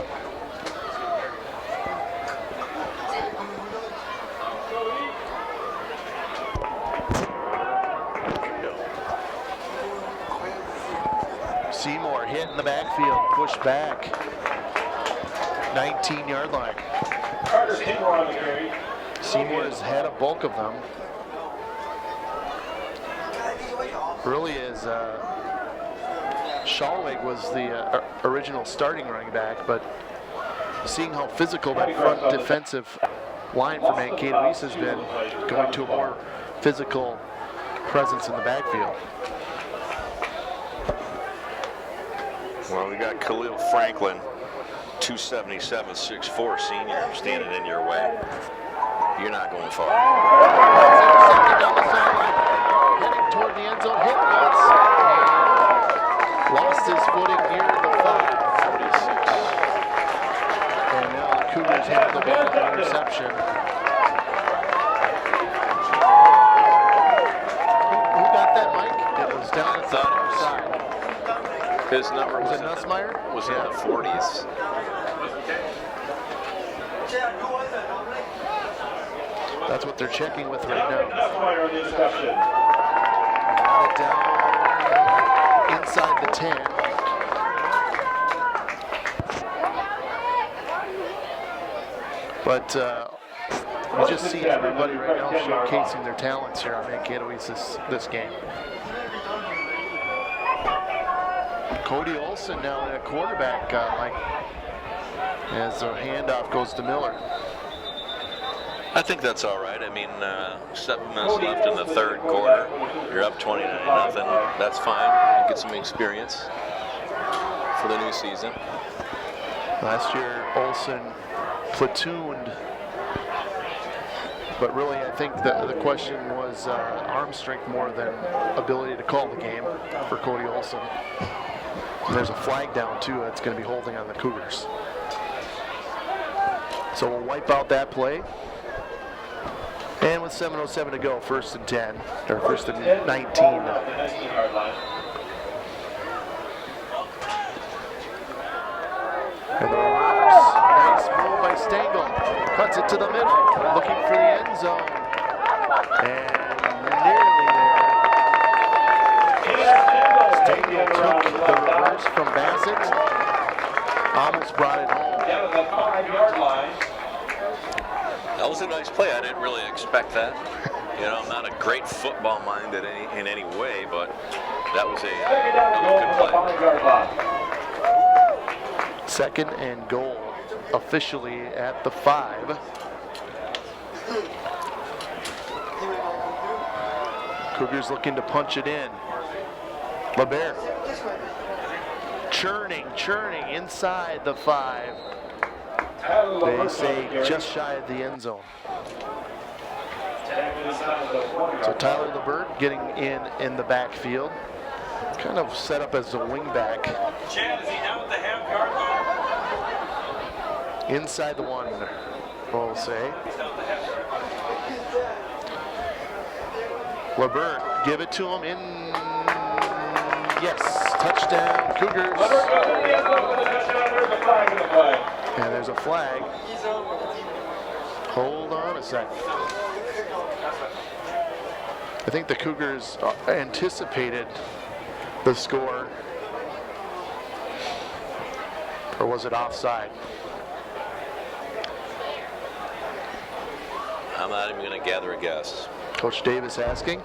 Seymour hit in the backfield, pushed back. 19-yard line. Seymour has had a bulk of them. Really is, Schallweg was the original starting running back, but seeing how physical that front defensive line for Mankato East has been, going to a more physical presence in the backfield. Well, we got Khalil Franklin, 277, 6'4", senior, standing in your way. You're not going far. Down the sideline, heading toward the end zone, hit once, and lost his footing near the 5. 46. And now the Cougars have the ball for interception. Who got that, Mike? It was down at the other side. His number was it Nussmeier? In the 40s. That's what they're checking with right now. Nussmeier on the interception. Got it down inside the 10. But you just see everybody right now showcasing their talents here on Mankato East this game. Cody Olson now at quarterback, Mike, as the handoff goes to Miller. I think that's all right. I mean, 7 minutes left in the third quarter. You're up 29-0. That's fine. You get some experience for the new season. Last year, Olson platooned, but really I think the question was arm strength more than ability to call the game for Cody Olson. And there's a flag down too that's going to be holding on the Cougars. So we'll wipe out that play. And with 7:07 to go, 1st and 10, or 1st and 19. And the reverse. Nice move by Stengel. Cuts it to the middle, looking for the end zone. And nearly there. Stengel took the reverse from Bassett. Almost brought it home. Down to the 5-yard line. That was a nice play. I didn't really expect that. You know, I'm not a great football mind in any way, but that was a good play. 5-yard line. 2nd and goal, officially at the 5. Cougars looking to punch it in. LeBert churning inside the 5. They say just shy of the end zone. So Tyler LeBert getting in the backfield, kind of set up as a wingback. Chad, is he down at the half-yard line? Inside the 1, we'll say. LeBert, give it to him in. Yes, touchdown, Cougars. And there's a flag. Hold on a second. I think the Cougars anticipated the score. Or was it offside? I'm not even going to gather a guess. Coach Davis asking.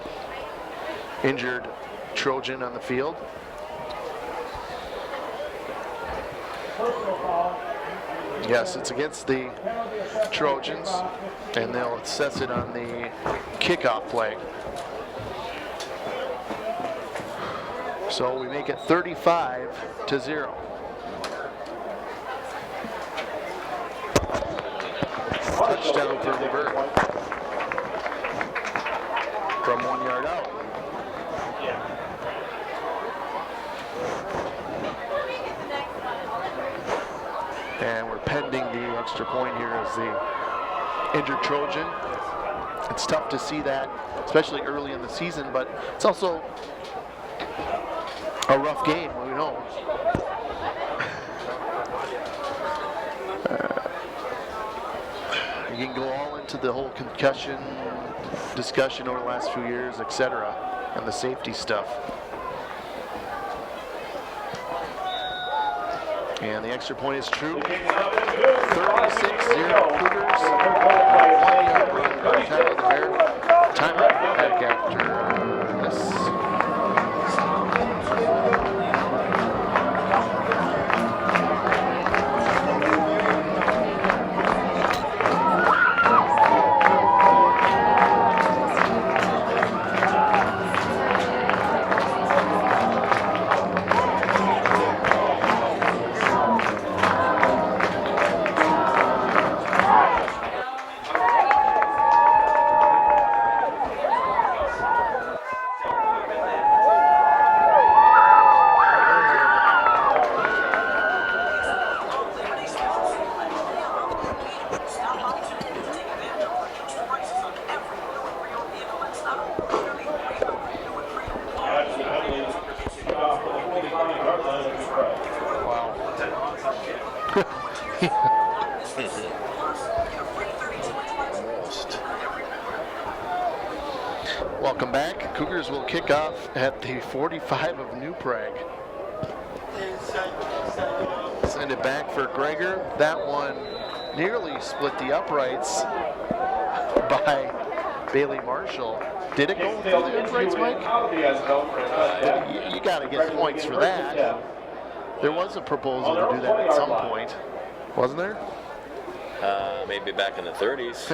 Injured Trojan on the field. Yes, it's against the Trojans, and they'll assess it on the kickoff play. So we make it 35-0. Touchdown for LeBert from 1 yard out. And we're pending the extra point here as the injured Trojan. It's tough to see that, especially early in the season, but it's also a rough game, we know. You can go all into the whole concussion discussion over the last few years, etc., and the safety stuff. And the extra point is true. 36-0 Cougars. 1 yard run by Tyler LeBert. Timeout back after this. Welcome back. Cougars will kick off at the 45 of New Prague. Send it back for Gregor. That one nearly split the uprights by Bailey Marshall. Did it go through the uprights, Mike? You got to get points for that. There was a proposal to do that at some point, wasn't there? Maybe back in the 30s.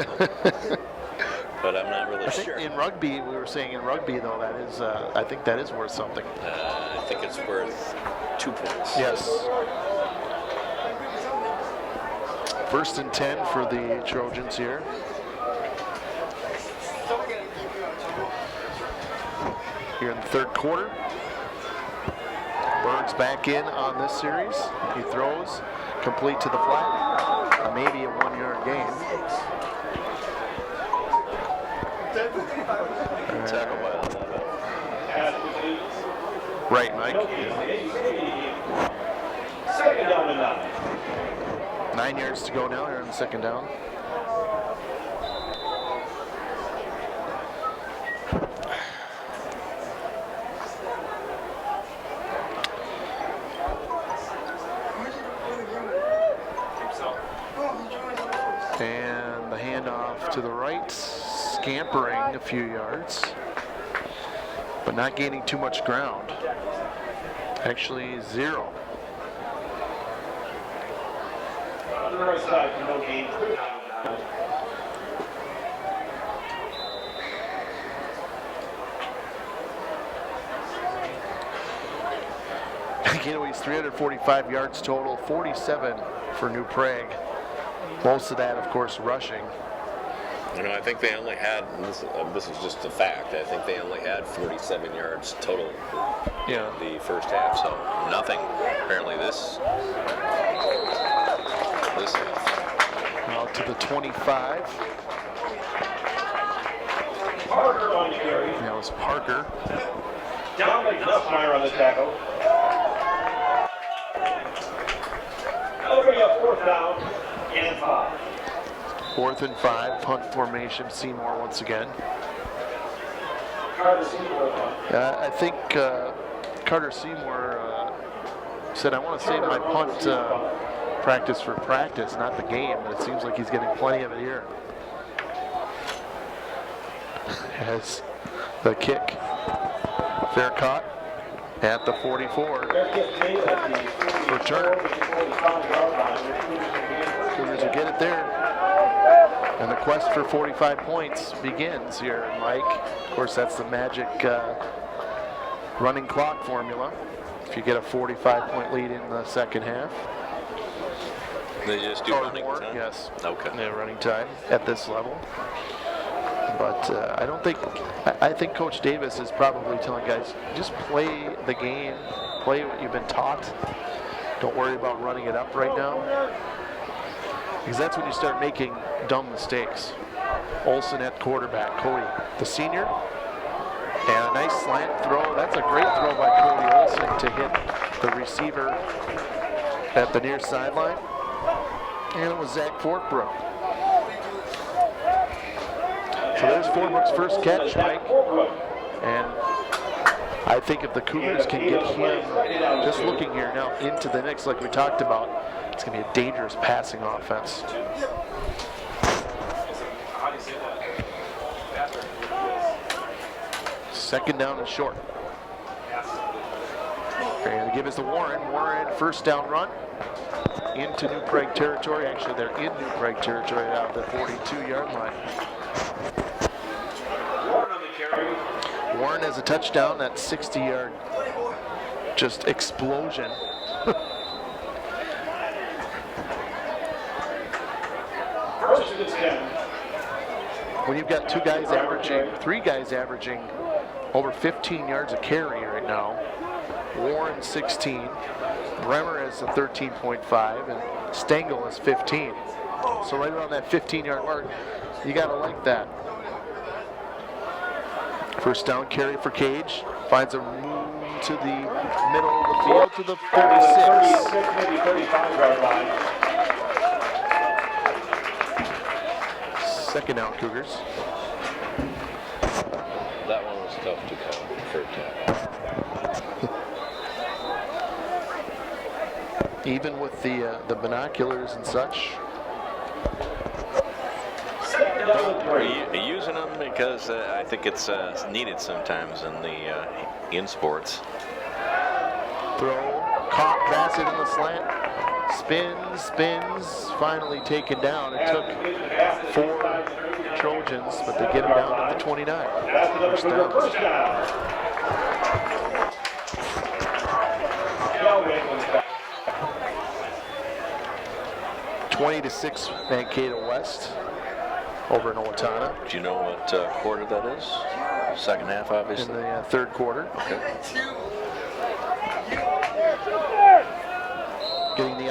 But I'm not really sure. In rugby, we were saying in rugby, though, that is, I think that is worth something. I think it's worth 2 points. Yes. 1st and 10 for the Trojans here. Here in the 3rd quarter. Berg's back in on this series. He throws, complete to the flat. Maybe a 1-yard gain. Tackle by 11. Right, Mike. Second down and 9. 9 yards to go now. They're on the second down. And the handoff to the right, scampering a few yards, but not gaining too much ground. Actually, 0. On the right side, no gain. Mankato 345 yards total, 47 for New Prague. Most of that, of course, rushing. You know, I think they only had, this is just a fact, I think they only had 47 yards total Yeah. the first half, so nothing apparently this Out to the 25. Parker on the carry. That was Parker. Dominic Nussmeier on the tackle. That'll bring up fourth down and 5. 4th and 5, punt formation. Seymour once again. Carter Seymour punt. I think Carter Seymour said, I want to save my punt practice for practice, not the game. But it seems like he's getting plenty of it here. Has the kick. Fair caught at the 44. Return. Cougars will get it there. And the quest for 45 points begins here, Mike. Of course, that's the magic running clock formula. If you get a 45-point lead in the second half. They just do Or running more, time? yes. Okay. Yeah, running time at this level. But I don't think, I think Coach Davis is probably telling guys, just play the game, play what you've been taught. Don't worry about running it up right now. Because that's when you start making dumb mistakes. Olsen at quarterback, Cody, the senior. And a nice slant throw. That's a great throw by Cody Olsen to hit the receiver at the near sideline. And it was Zach Forkbrook. So there's Forkbrook's first catch, Mike. And I think if the Cougars can get him, just looking here now, into the mix like we talked about, it's going to be a dangerous passing offense. Second down and short. And the give is to Warren. Warren, first down run into New Prague territory. Actually, they're in New Prague territory out of the 42-yard line. Warren has a touchdown, that 60-yard just explosion. When you've got three guys averaging over 15 yards a carry right now, Warren 16, Bremer has a 13.5, and Stengel is 15. So right around that 15-yard mark, you got to like that. First down carry for Cage, finds a room to the middle of the field to the 36. Maybe 35-yard line. Second down, Cougars. that one was tough to call for tackle. Even with the binoculars and such. Are you using them? Because I think it's needed sometimes in sports. Throw, caught, Bassett in the slant, spins, finally taken down. It took 4 Trojans, but they get him down at the 29. First down. 20-6 Mankato West over in Owatonna. Do you know what quarter that is? Second half, obviously. In the third quarter. Okay.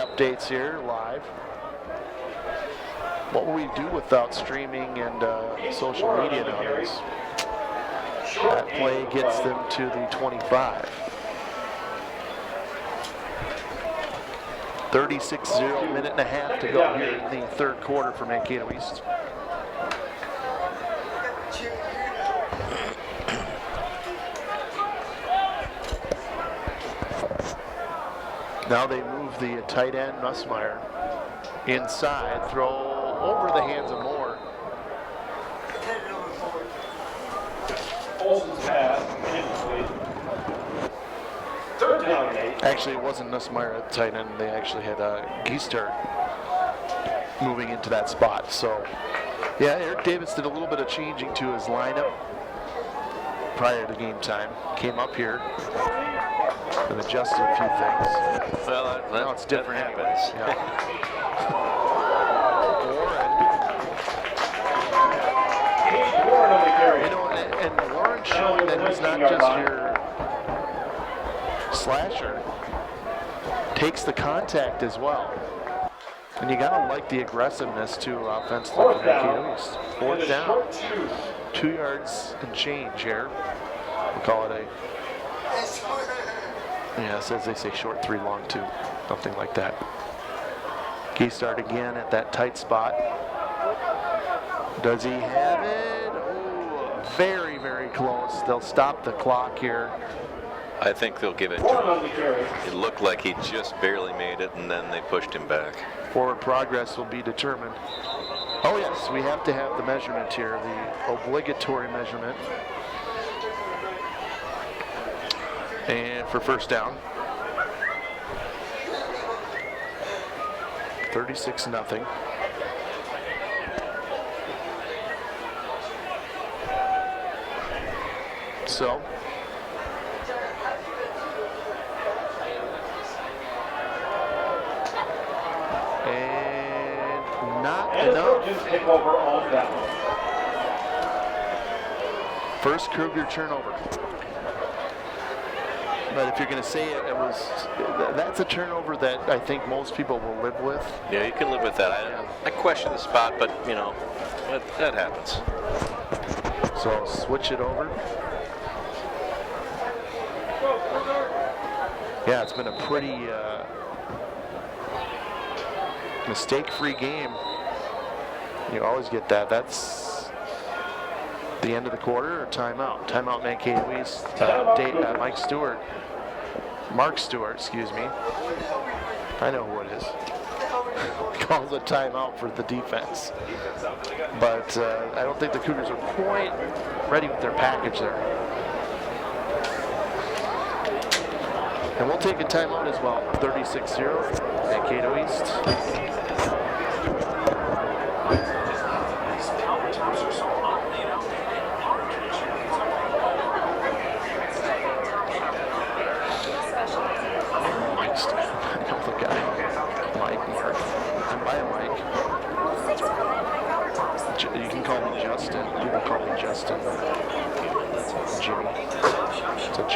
updates here live. What will we do without streaming and social media nowadays? That play gets them to the 25. 36-0, minute and a half to go here in the third quarter for Mankato East. Now they move the tight end, Nussmeier, inside, throw over the hands of Moore. Third down and 8. Actually, it wasn't Nussmeier at tight end. They actually had Geestert moving into that spot. So, yeah, Eric Davis did a little bit of changing to his lineup prior to game time. Came up here and adjusted a few things. Well, Now it's different that anyways. happens. Warren on the carry. You know, and Warren showing that he's not just your slasher, takes the contact as well. And you gotta like the aggressiveness too offensively for Mankato East. Fourth down, 2 yards and change here. We'll call it a, yeah, it says they say short 3, long 2, something like that. Geestart again at that tight spot. Does he have it? Oh, very, very close. They'll stop the clock here. I think they'll give it to Warren on him. the carry. It looked like he just barely made it, and then they pushed him back. Forward progress will be determined. Oh yes, we have to have the measurement here, the obligatory measurement. And for first down. 36-0. So, and not And the enough. Trojans take over on down. First Cougar turnover. But if you're going to say it was, that's a turnover that I think most people will live with. Yeah, you can live with that. I question the spot, but, you know, that happens. So I'll switch it over. Yeah, it's been a pretty mistake-free game. You always get that. That's the end of the quarter or timeout. Timeout Mankato East. Mark Stewart, excuse me. I know who it is. Calls a timeout for the defense. But I don't think the Cougars are quite ready with their package there. And we'll take a timeout as well. 36-0, Mankato East. Mike's, I know the guy. Mike, Mark. I'm by Mike. You can call me Justin. People call me Justin. Jimmy. It's a J.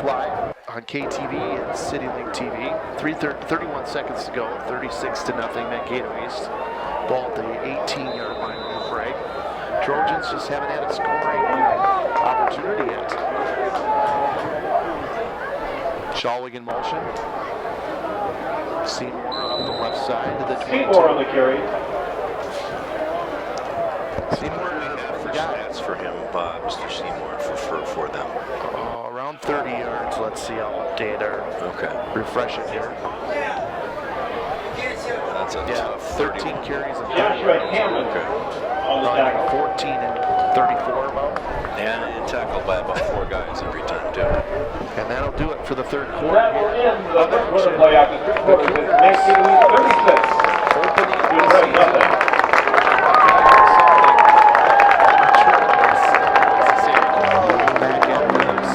Live on KTV and CityLink TV. 31 seconds to go. 36-0 Mankato East. Ball at the 18-yard line of Prague. Trojans just haven't had a scoring opportunity yet. Shawwig in motion. Seymour on the left side to the 22. Seymour on the carry. Seymour forgot. Stats for him, Mr. Seymour, for them. Around 30 yards. Let's see. I'll update or refresh it here. That's a tough 13 31. carries and 30 Joshua yards. Hammond on the tackle. 14 and 34 about. And tackled by about 4 guys every time, too. And that'll do it for the third quarter. That will end the third quarter play after 3 quarters. It's Mankato 36. Opening Good the break, season. nothing. Back after this.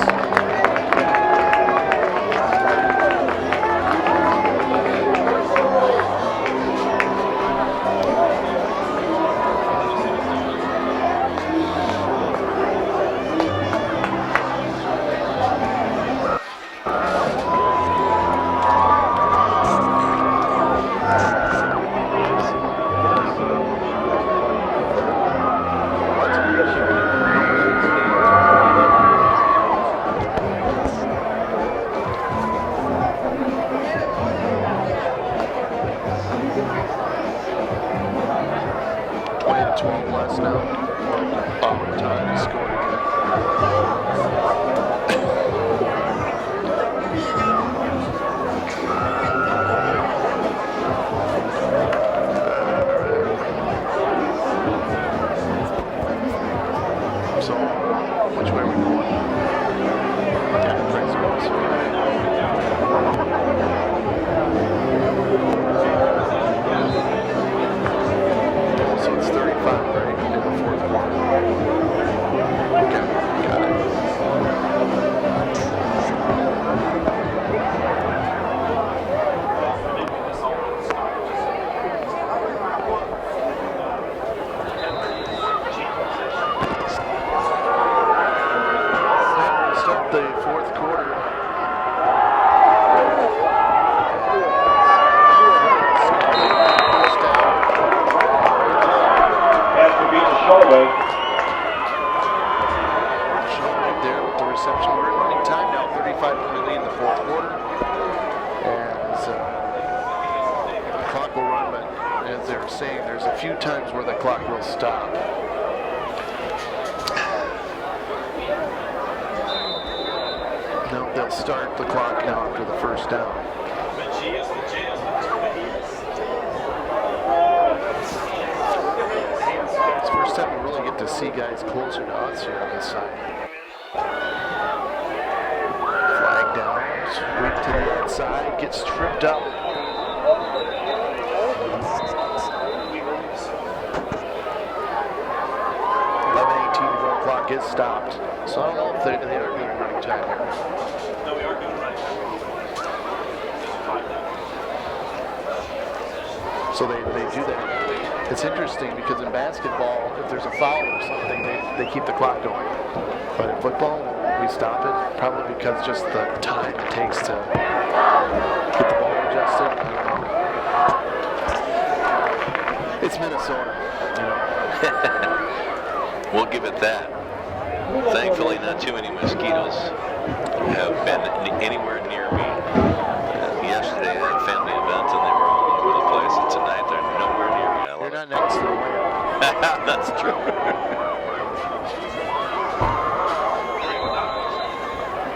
clock will run, but as they were saying, there's a few times where the clock will stop. No, they'll start the clock now after the first down. It's the first time we really get to see guys closer to us here on this side. Flag down, sweep to the outside, gets tripped up. 11:18 to go, clock is stopped. So I don't know if they are doing running time here. No, we are doing running time. So they do that. It's interesting because in basketball, if there's a foul or something, they keep the clock going. But in football, we stop it, probably because just the time it takes to get the ball adjusted. I don't know. It's Minnesota, you know. We'll give it that. Thankfully, not too many mosquitoes have been anywhere near me. Yesterday, I had a family event, and they were all over the place. And tonight, they're nowhere near me. You're not next to the lamp. That's true.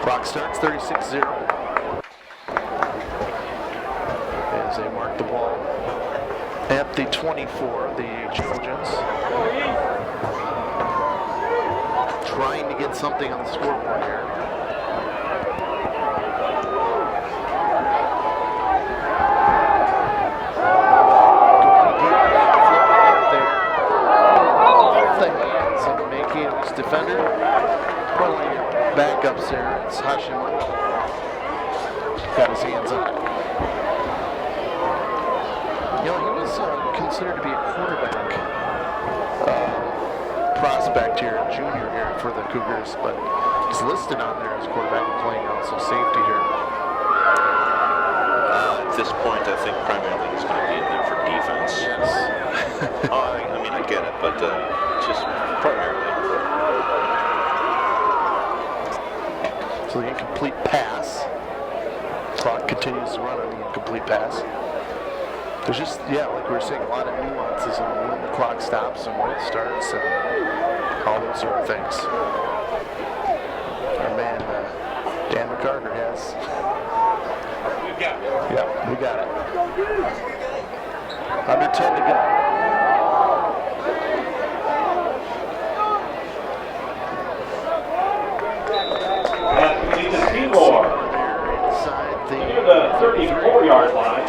Clock starts 36-0. As they mark the ball at the 24, the Trojans. Trying to get something on the scoreboard here. Off the hands of the Mankato's defender. One of your backups there, it's Hashimoto. Got his hands on it. You know, he was considered to be a quarterback prospect here, junior here for the Cougars, but he's listed on there as quarterback and playing also safety here. At this point, I think primarily he's going to be in there for defense. Yes. I mean, I get it, but just primarily. So the incomplete pass. Clock continues to run on the incomplete pass. There's just, yeah, like we were saying, a lot of nuances on when the clock stops and when it starts and all those sort of things. Our man, Dan McCarter has. We've got it. Yeah, we got it. Under 10 to go. And we need to see more. Inside Near the 34-yard line.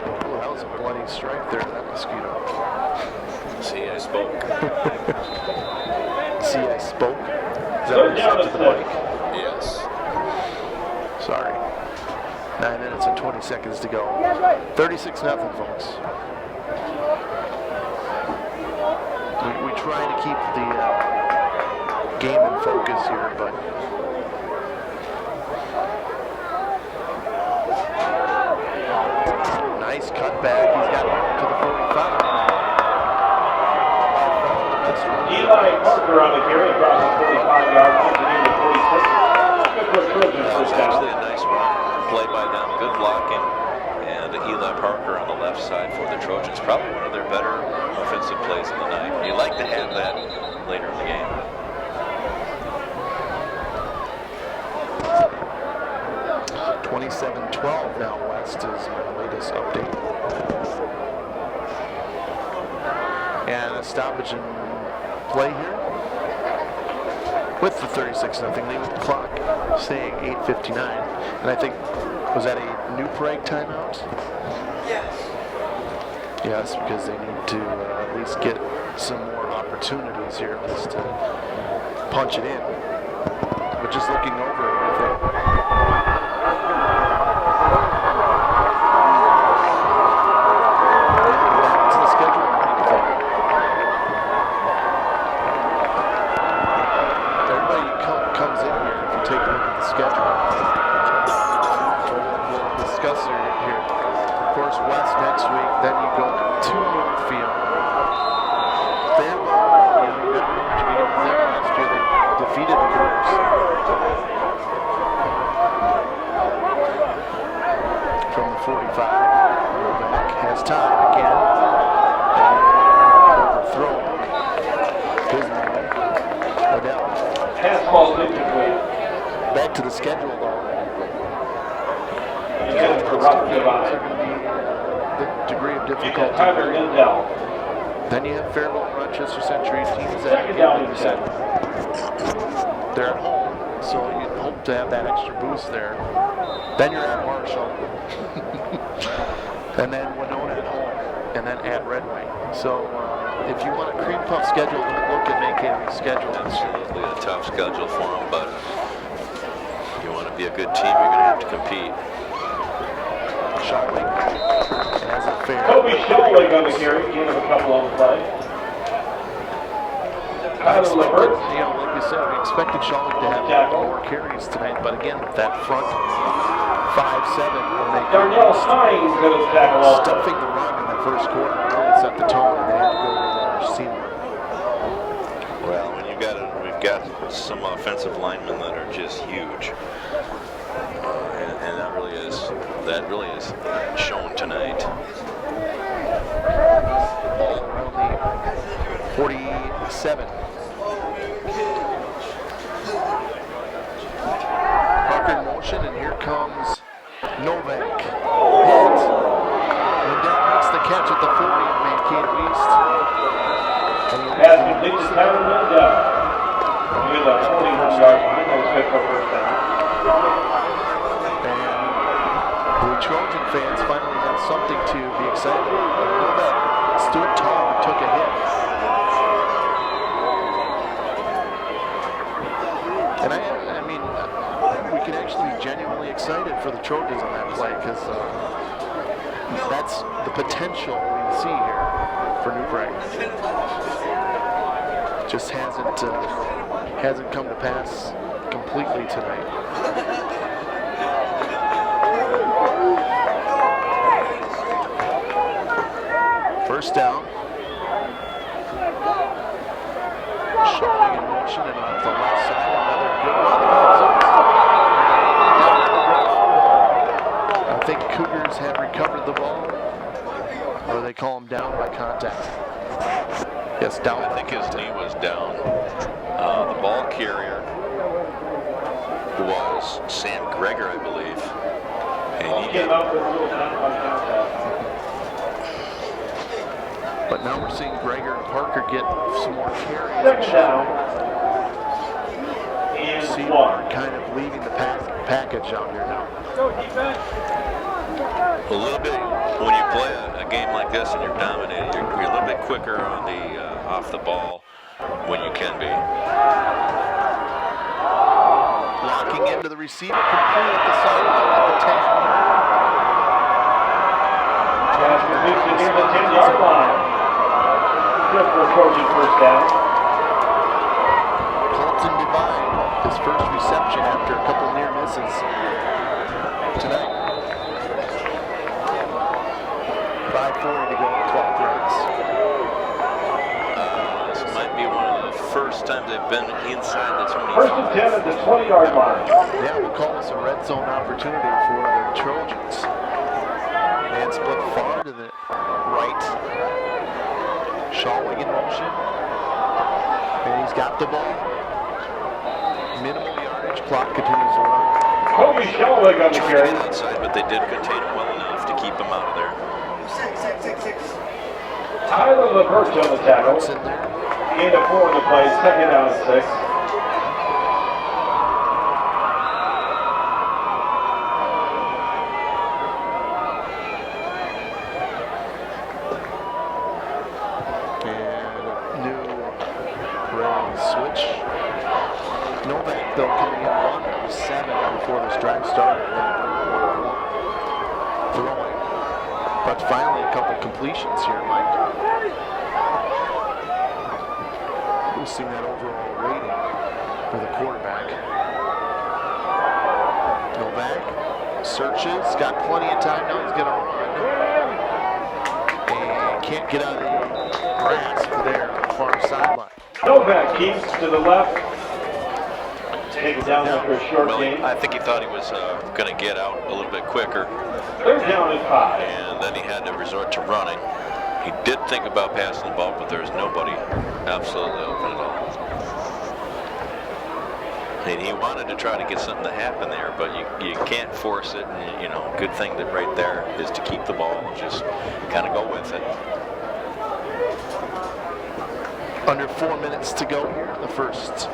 Oh, that was a bloody strike there, that mosquito. See, I spoke. See, I spoke. Is that what you said to the mic? Yes. Sorry. 9 minutes and 20 seconds to go. 36-0, folks. We try to keep the game in focus here, but nice cutback. He's got it to the 45. Eli Parker on the carry across the 45-yard line to near the 46. Good for Trojans That was first down. actually a nice run, play by them, good blocking, and Eli Parker on the left side for the Trojans. Probably one of their better offensive plays of the night. You like to have that later in the game. – 27-12 now. West is my latest update. And a stoppage in play here with the 36-0 lead, the clock saying 8:59. And I think, was that a new Prague timeout? Yes, because they need to at least get some more opportunities here just to punch it in. But just looking over it, I think. Back to the schedule. Everybody comes in here if you take a look at the schedule. We'll discuss it here. Of course, West next week, then you go to Northfield. Then, you know, you got to get them last year. Pass ball is incomplete. Back to the schedule, though. Again, for Robert Games Devine. are going to be the degree of He's got difficulty. Tyler Lindell. Then you have Fairville and Rochester Century teams that, Second down like you and said, they're at home, so you hope to have that extra boost there. Then you're at Marshall, and then Winona at home, and then at Red Wing. So if you want a cream puff schedule, don't look at Mankato's schedule. Absolutely a tough schedule for them, but if you want to be a good team, you're going to have to compete. Shotwing has a fair. Toby Schulwig on the carry. Gave him a couple on the play. Tyler Levert. You know, like we said, we expected Shawley to have more carries tonight, but again, that front 5-7 when they Darnell Hines got his tackle also. stuffing the run in the first quarter really set the tone, and they had to go to the receiver. Well, when we've got some offensive linemen that are just huge, and that really is shown tonight. Ball around the 47. Parker in motion, and here comes Novak. Hit. Lindell makes the catch at the 40 of Mankato East. Pass complete to Tyler Lindell. Near the 41-yard line. That was good for first down. And the Trojan fans finally have something to be excited about. Novak stood tall and took a hit. And I mean, we can actually be genuinely excited for the Trojans on that play, because that's the potential we see here for New Prague. Just hasn't come to pass completely tonight. First down. Showing in motion, and off the left side, another good run. I think Cougars have recovered the ball, or they call him down by contact. Yes, down. I think his knee was down. The ball carrier was Sam Greger, I believe, and he Came got. up with a little down by contact. But now we're seeing Greger and Parker get some more carries. Second down. And Seymour kind of leading the package out here now. A little bit, when you play a game like this and you're dominating, you're a little bit quicker on the off the ball when you can be. Locking into the receiver, complete at the sideline at the 10. Pass complete to near the 10-yard line. Good for Trojan first down. Colton Devine, his first reception after a couple near misses tonight. 5:40 to go, clock runs. This might be one of the first times they've been inside the 25. First and 10 at the 20-yard line. Yeah, we'll call this a red zone opportunity for the Trojans. And split far to the right. Shawwing in motion. And he's got the ball. Minimal yardage. Clock continues to run. Toby Schulwig on the Trying to carry. get outside, but they did contain him well enough to keep him out of there. Tyler Levert on the tackle. It's in there. Gain of 4 on the play. Second down and 6. And new Ray switch. Novak, though, coming in 1 of 7 before this drive started. Throwing. But finally, a couple completions here, Mike. Boosting that overall rating for the quarterback. Novak searches, got plenty of time. Now he's going to run. And can't get out of the grasp there on the far sideline. Novak keeps to the left. Take it down after a short Well, gain. I think he thought he was going to get out a little bit quicker, Third down and 5. and then he had to resort to running. He did think about passing the ball, but there's nobody absolutely open at all. And he wanted to try to get something to happen there, but you can't force it. And, you know, good thing that right there is to keep the ball and just kind of go with it. Under 4 minutes to go here, the first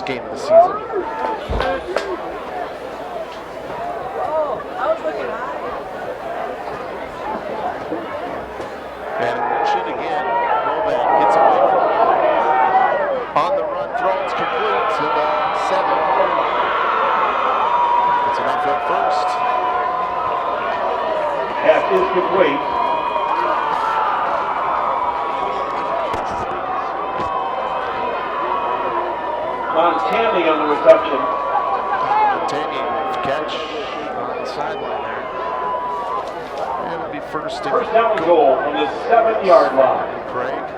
game of the season. And in motion again, Novak gets away from it. On the run, throws complete to the 7. That's enough for first. Pass is complete. Montani on the reception. Montani with catch on the sideline there. And it'll be first and First down and goal from the 7-yard line. Prague.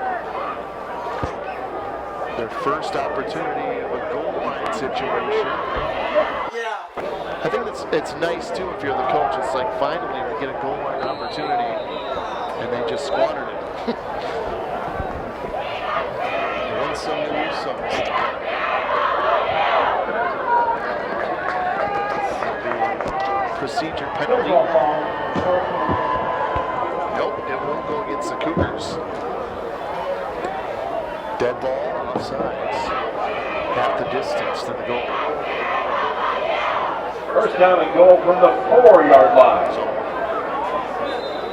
Their first opportunity of a goal line situation. I think it's nice too if you're the coach. It's like finally we get a goal line opportunity and they just squandered it. Win some, lose some. Procedure penalty. Nope, it won't go against the Cougars. Dead ball, offsides. Half the distance to the goal. First down and goal from the 4-yard line. So,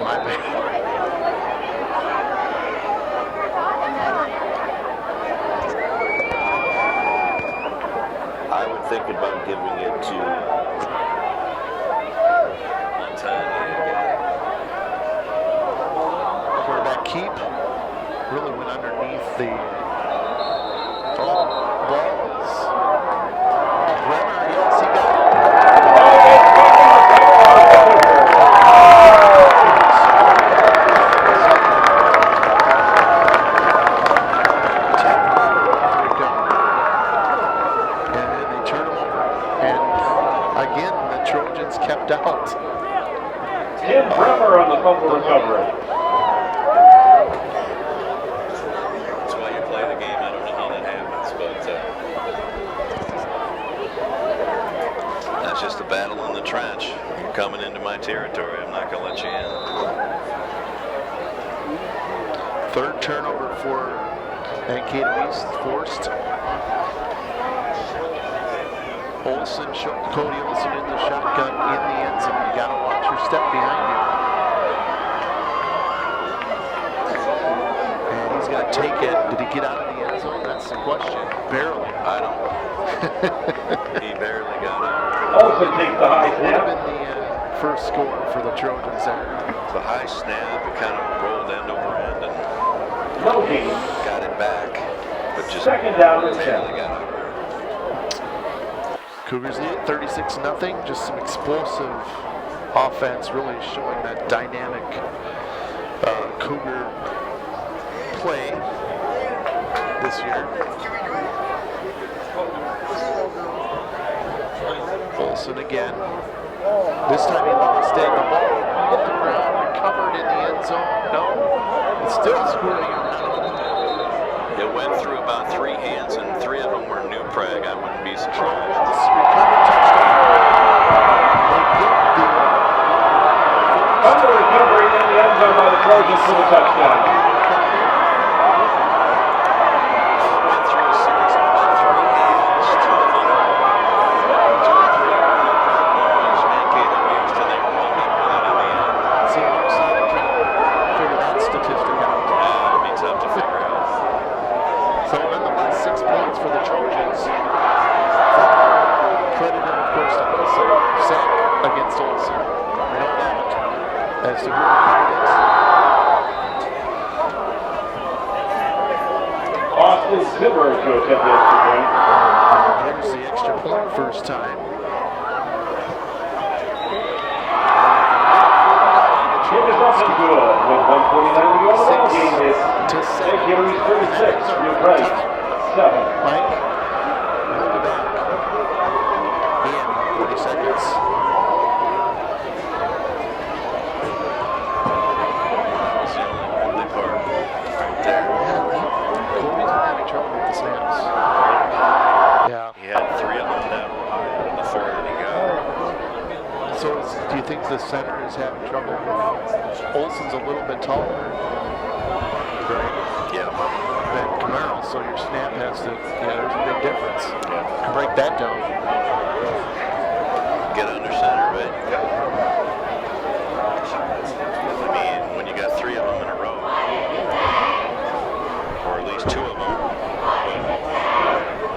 my bad. I would think about giving it to Quarterback keep really went underneath the ball is Bremer. Yes, he got and then they turn him over. And again, the Trojans kept out. Tim Bremer on the fumble recovery. That's why you play the game. I don't know how that happens, but that's just a battle in the trench. You're coming into my territory. I'm not going to let you in. Third turnover for Mankato East forced. Cody Olsen in the shotgun in the end zone. You got to watch your step behind you. And he's going to take it. Did he get out of the end zone? That's the question. Barely. I don't. He barely got out. Olsen takes the high Would have snap. been the first score for the Trojans there. The high snap, it kind of rolled end over end and No gain. got it back, but just Second down and barely 10. got out. Cougars lead 36-0. Just some explosive offense, really showing that dynamic Cougar play this year. Olsen again. This time he lost it. The ball hit the ground, recovered in the end zone. No, it's still squirting around. It went through about 3 hands, and 3 of them were New Prague. I wouldn't be surprised. Trojans recovered touchdown. They get the Fumble recovery in the end zone by the Trojans for the touchdown. Went through a series of about 3 hands, 2 of them. 2 or 3 were New Prague. One was Mankato East, and they wound up with it in the end. See, I'm sorry, I'm trying to figure that statistic out. It'd be tough to figure out. So nonetheless, 6 points for the Trojans. Credited, of course, to Olsen. Sack against Olsen. No doubt as to who recovered it. Austin Zimmer to attempt the extra point. There's the extra point first time. It is up and good with 1:49 to go. The ball game is To 7. Mankato East 36, New Prague 7. Mike, hold it back. In 40 seconds. That was the only part right there. Yeah, Cody's been having trouble with the snaps. Yeah. had 3 of them that were high out of the 4 that he got. So do you think the center is having trouble? Olsen's a little bit taller, right? Yeah. Than Camaro, so your snap has to, there's a big difference. Yeah. Break that down. Get under center, but I mean, when you got 3 of them in a row, or at least 2 of them,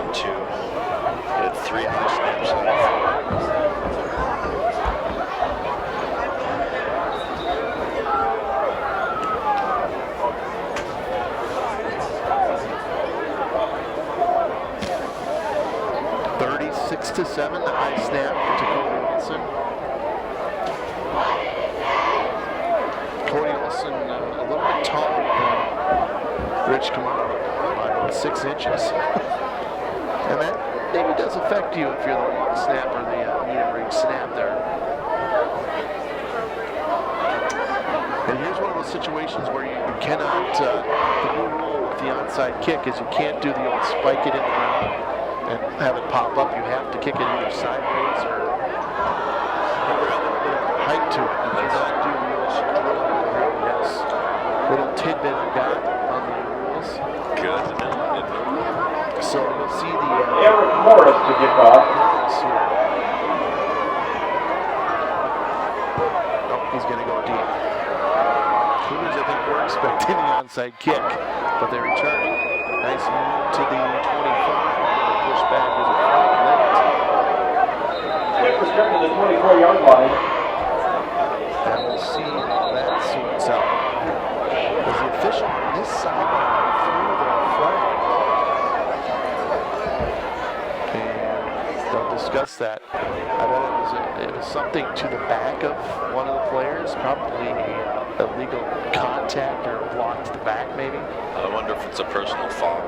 1, 2, you had 3 high snaps on the 6-7, the high snap to Cody Olsen. Cody Olsen a little bit taller than Rich Kamara by about 6 inches. And that maybe does affect you if you're the long snap or the medium range snap there. And here's one of those situations where you cannot, the new rule with the onside kick is you can't do the old spike it in the ground and have it pop up. You have to kick it either sideways or a little bit of height to it. You cannot do the old drill in the ground. Yes. Little tidbit I got on the rules. Good. So you'll see the Eric Morris to kick off. Here. Oh, he's going to go deep. Cougars, I think, were expecting the onside kick, but they return. Nice move to the 25. Push back as a flag late. Kick return to the 24-yard line. And we'll see how that sorts out. As the official on this sideline threw the flag. And they'll discuss that. I bet it was something to the back of one of the players, probably a illegal contact or a block to the back maybe. I wonder if it's a personal foul.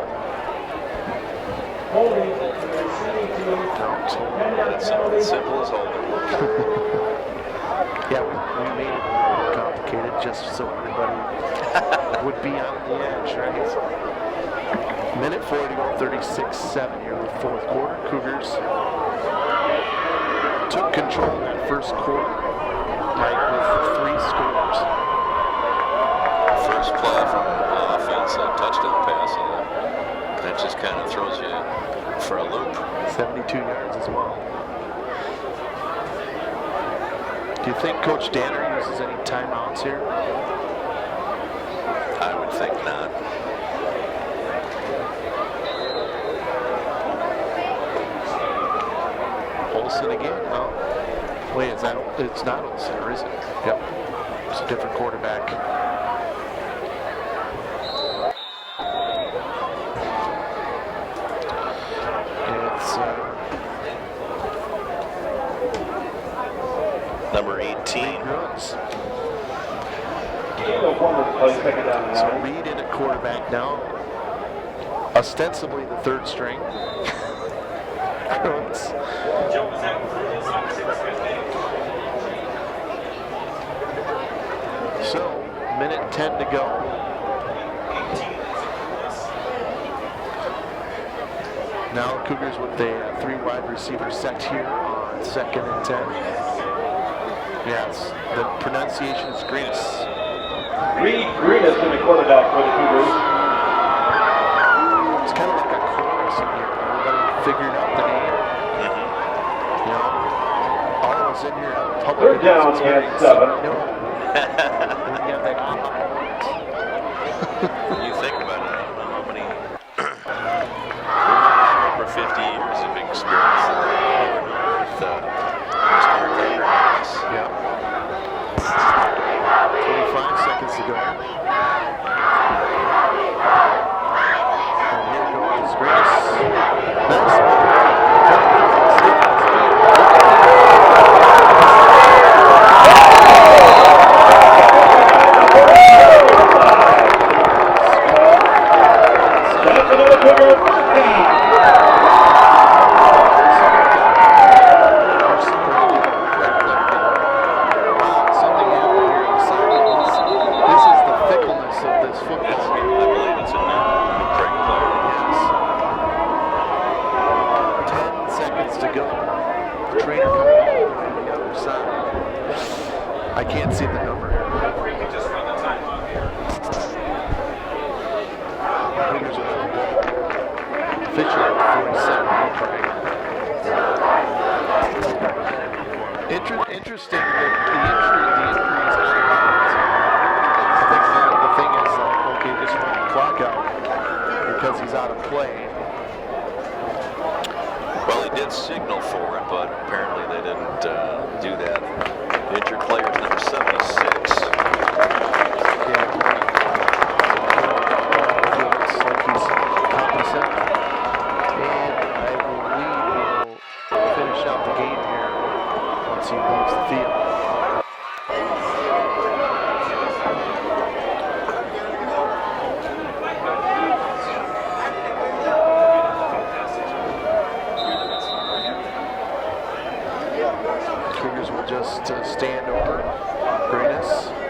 It's something simple as holding. Yeah, we made it more complicated just so everybody would be on the edge, right? Minute 4 to go, 36-7 here in the fourth quarter. Cougars took control in that first quarter, right, with 3 scores. First play from offense, a touchdown pass, that just kind of throws you for a loop. 72 yards as well. Do you think Coach Danner uses any timeouts here? I would think not. Olsen again? Oh, wait, it's not Olsen, or is it? Yep, it's a different quarterback. It's Number 18. Runs. So So Reed in at quarterback now, ostensibly the 3rd string. Runs. So, minute 10 to go. Now the Cougars with the 3 wide receiver set here on 2nd and 10. Yes, the pronunciation is Greenis. Reed Greenis in the quarterback for the Cougars. It's kind of like a chorus in here. Everybody figured out the name. You know, all of us in here have public 3rd down and 7. You know, when you have that You think about it, I don't know how many. We have over 50 years of experience with Mr. McCartney. yeah. 25 seconds to go. And here goes Greenis. Nice. That's another Cougar first down. Wow, something happened here on the sidelines. This is the fickleness to go. The trainer coming all the way to the other side. I can't see the number here. Just run the time on here. Cougars will have the ball. Fisher at 47, no Prague. Interesting that the injury is out of bounds. I think the thing is like, okay, just run the clock out because he's out of play. Well, he did signal for it, but apparently they didn't do that. Injured player is number 76. Yeah. Looks like he's cognizant. And I believe he'll finish out the game here once he leaves the field. Cougars will just stand over Greenness.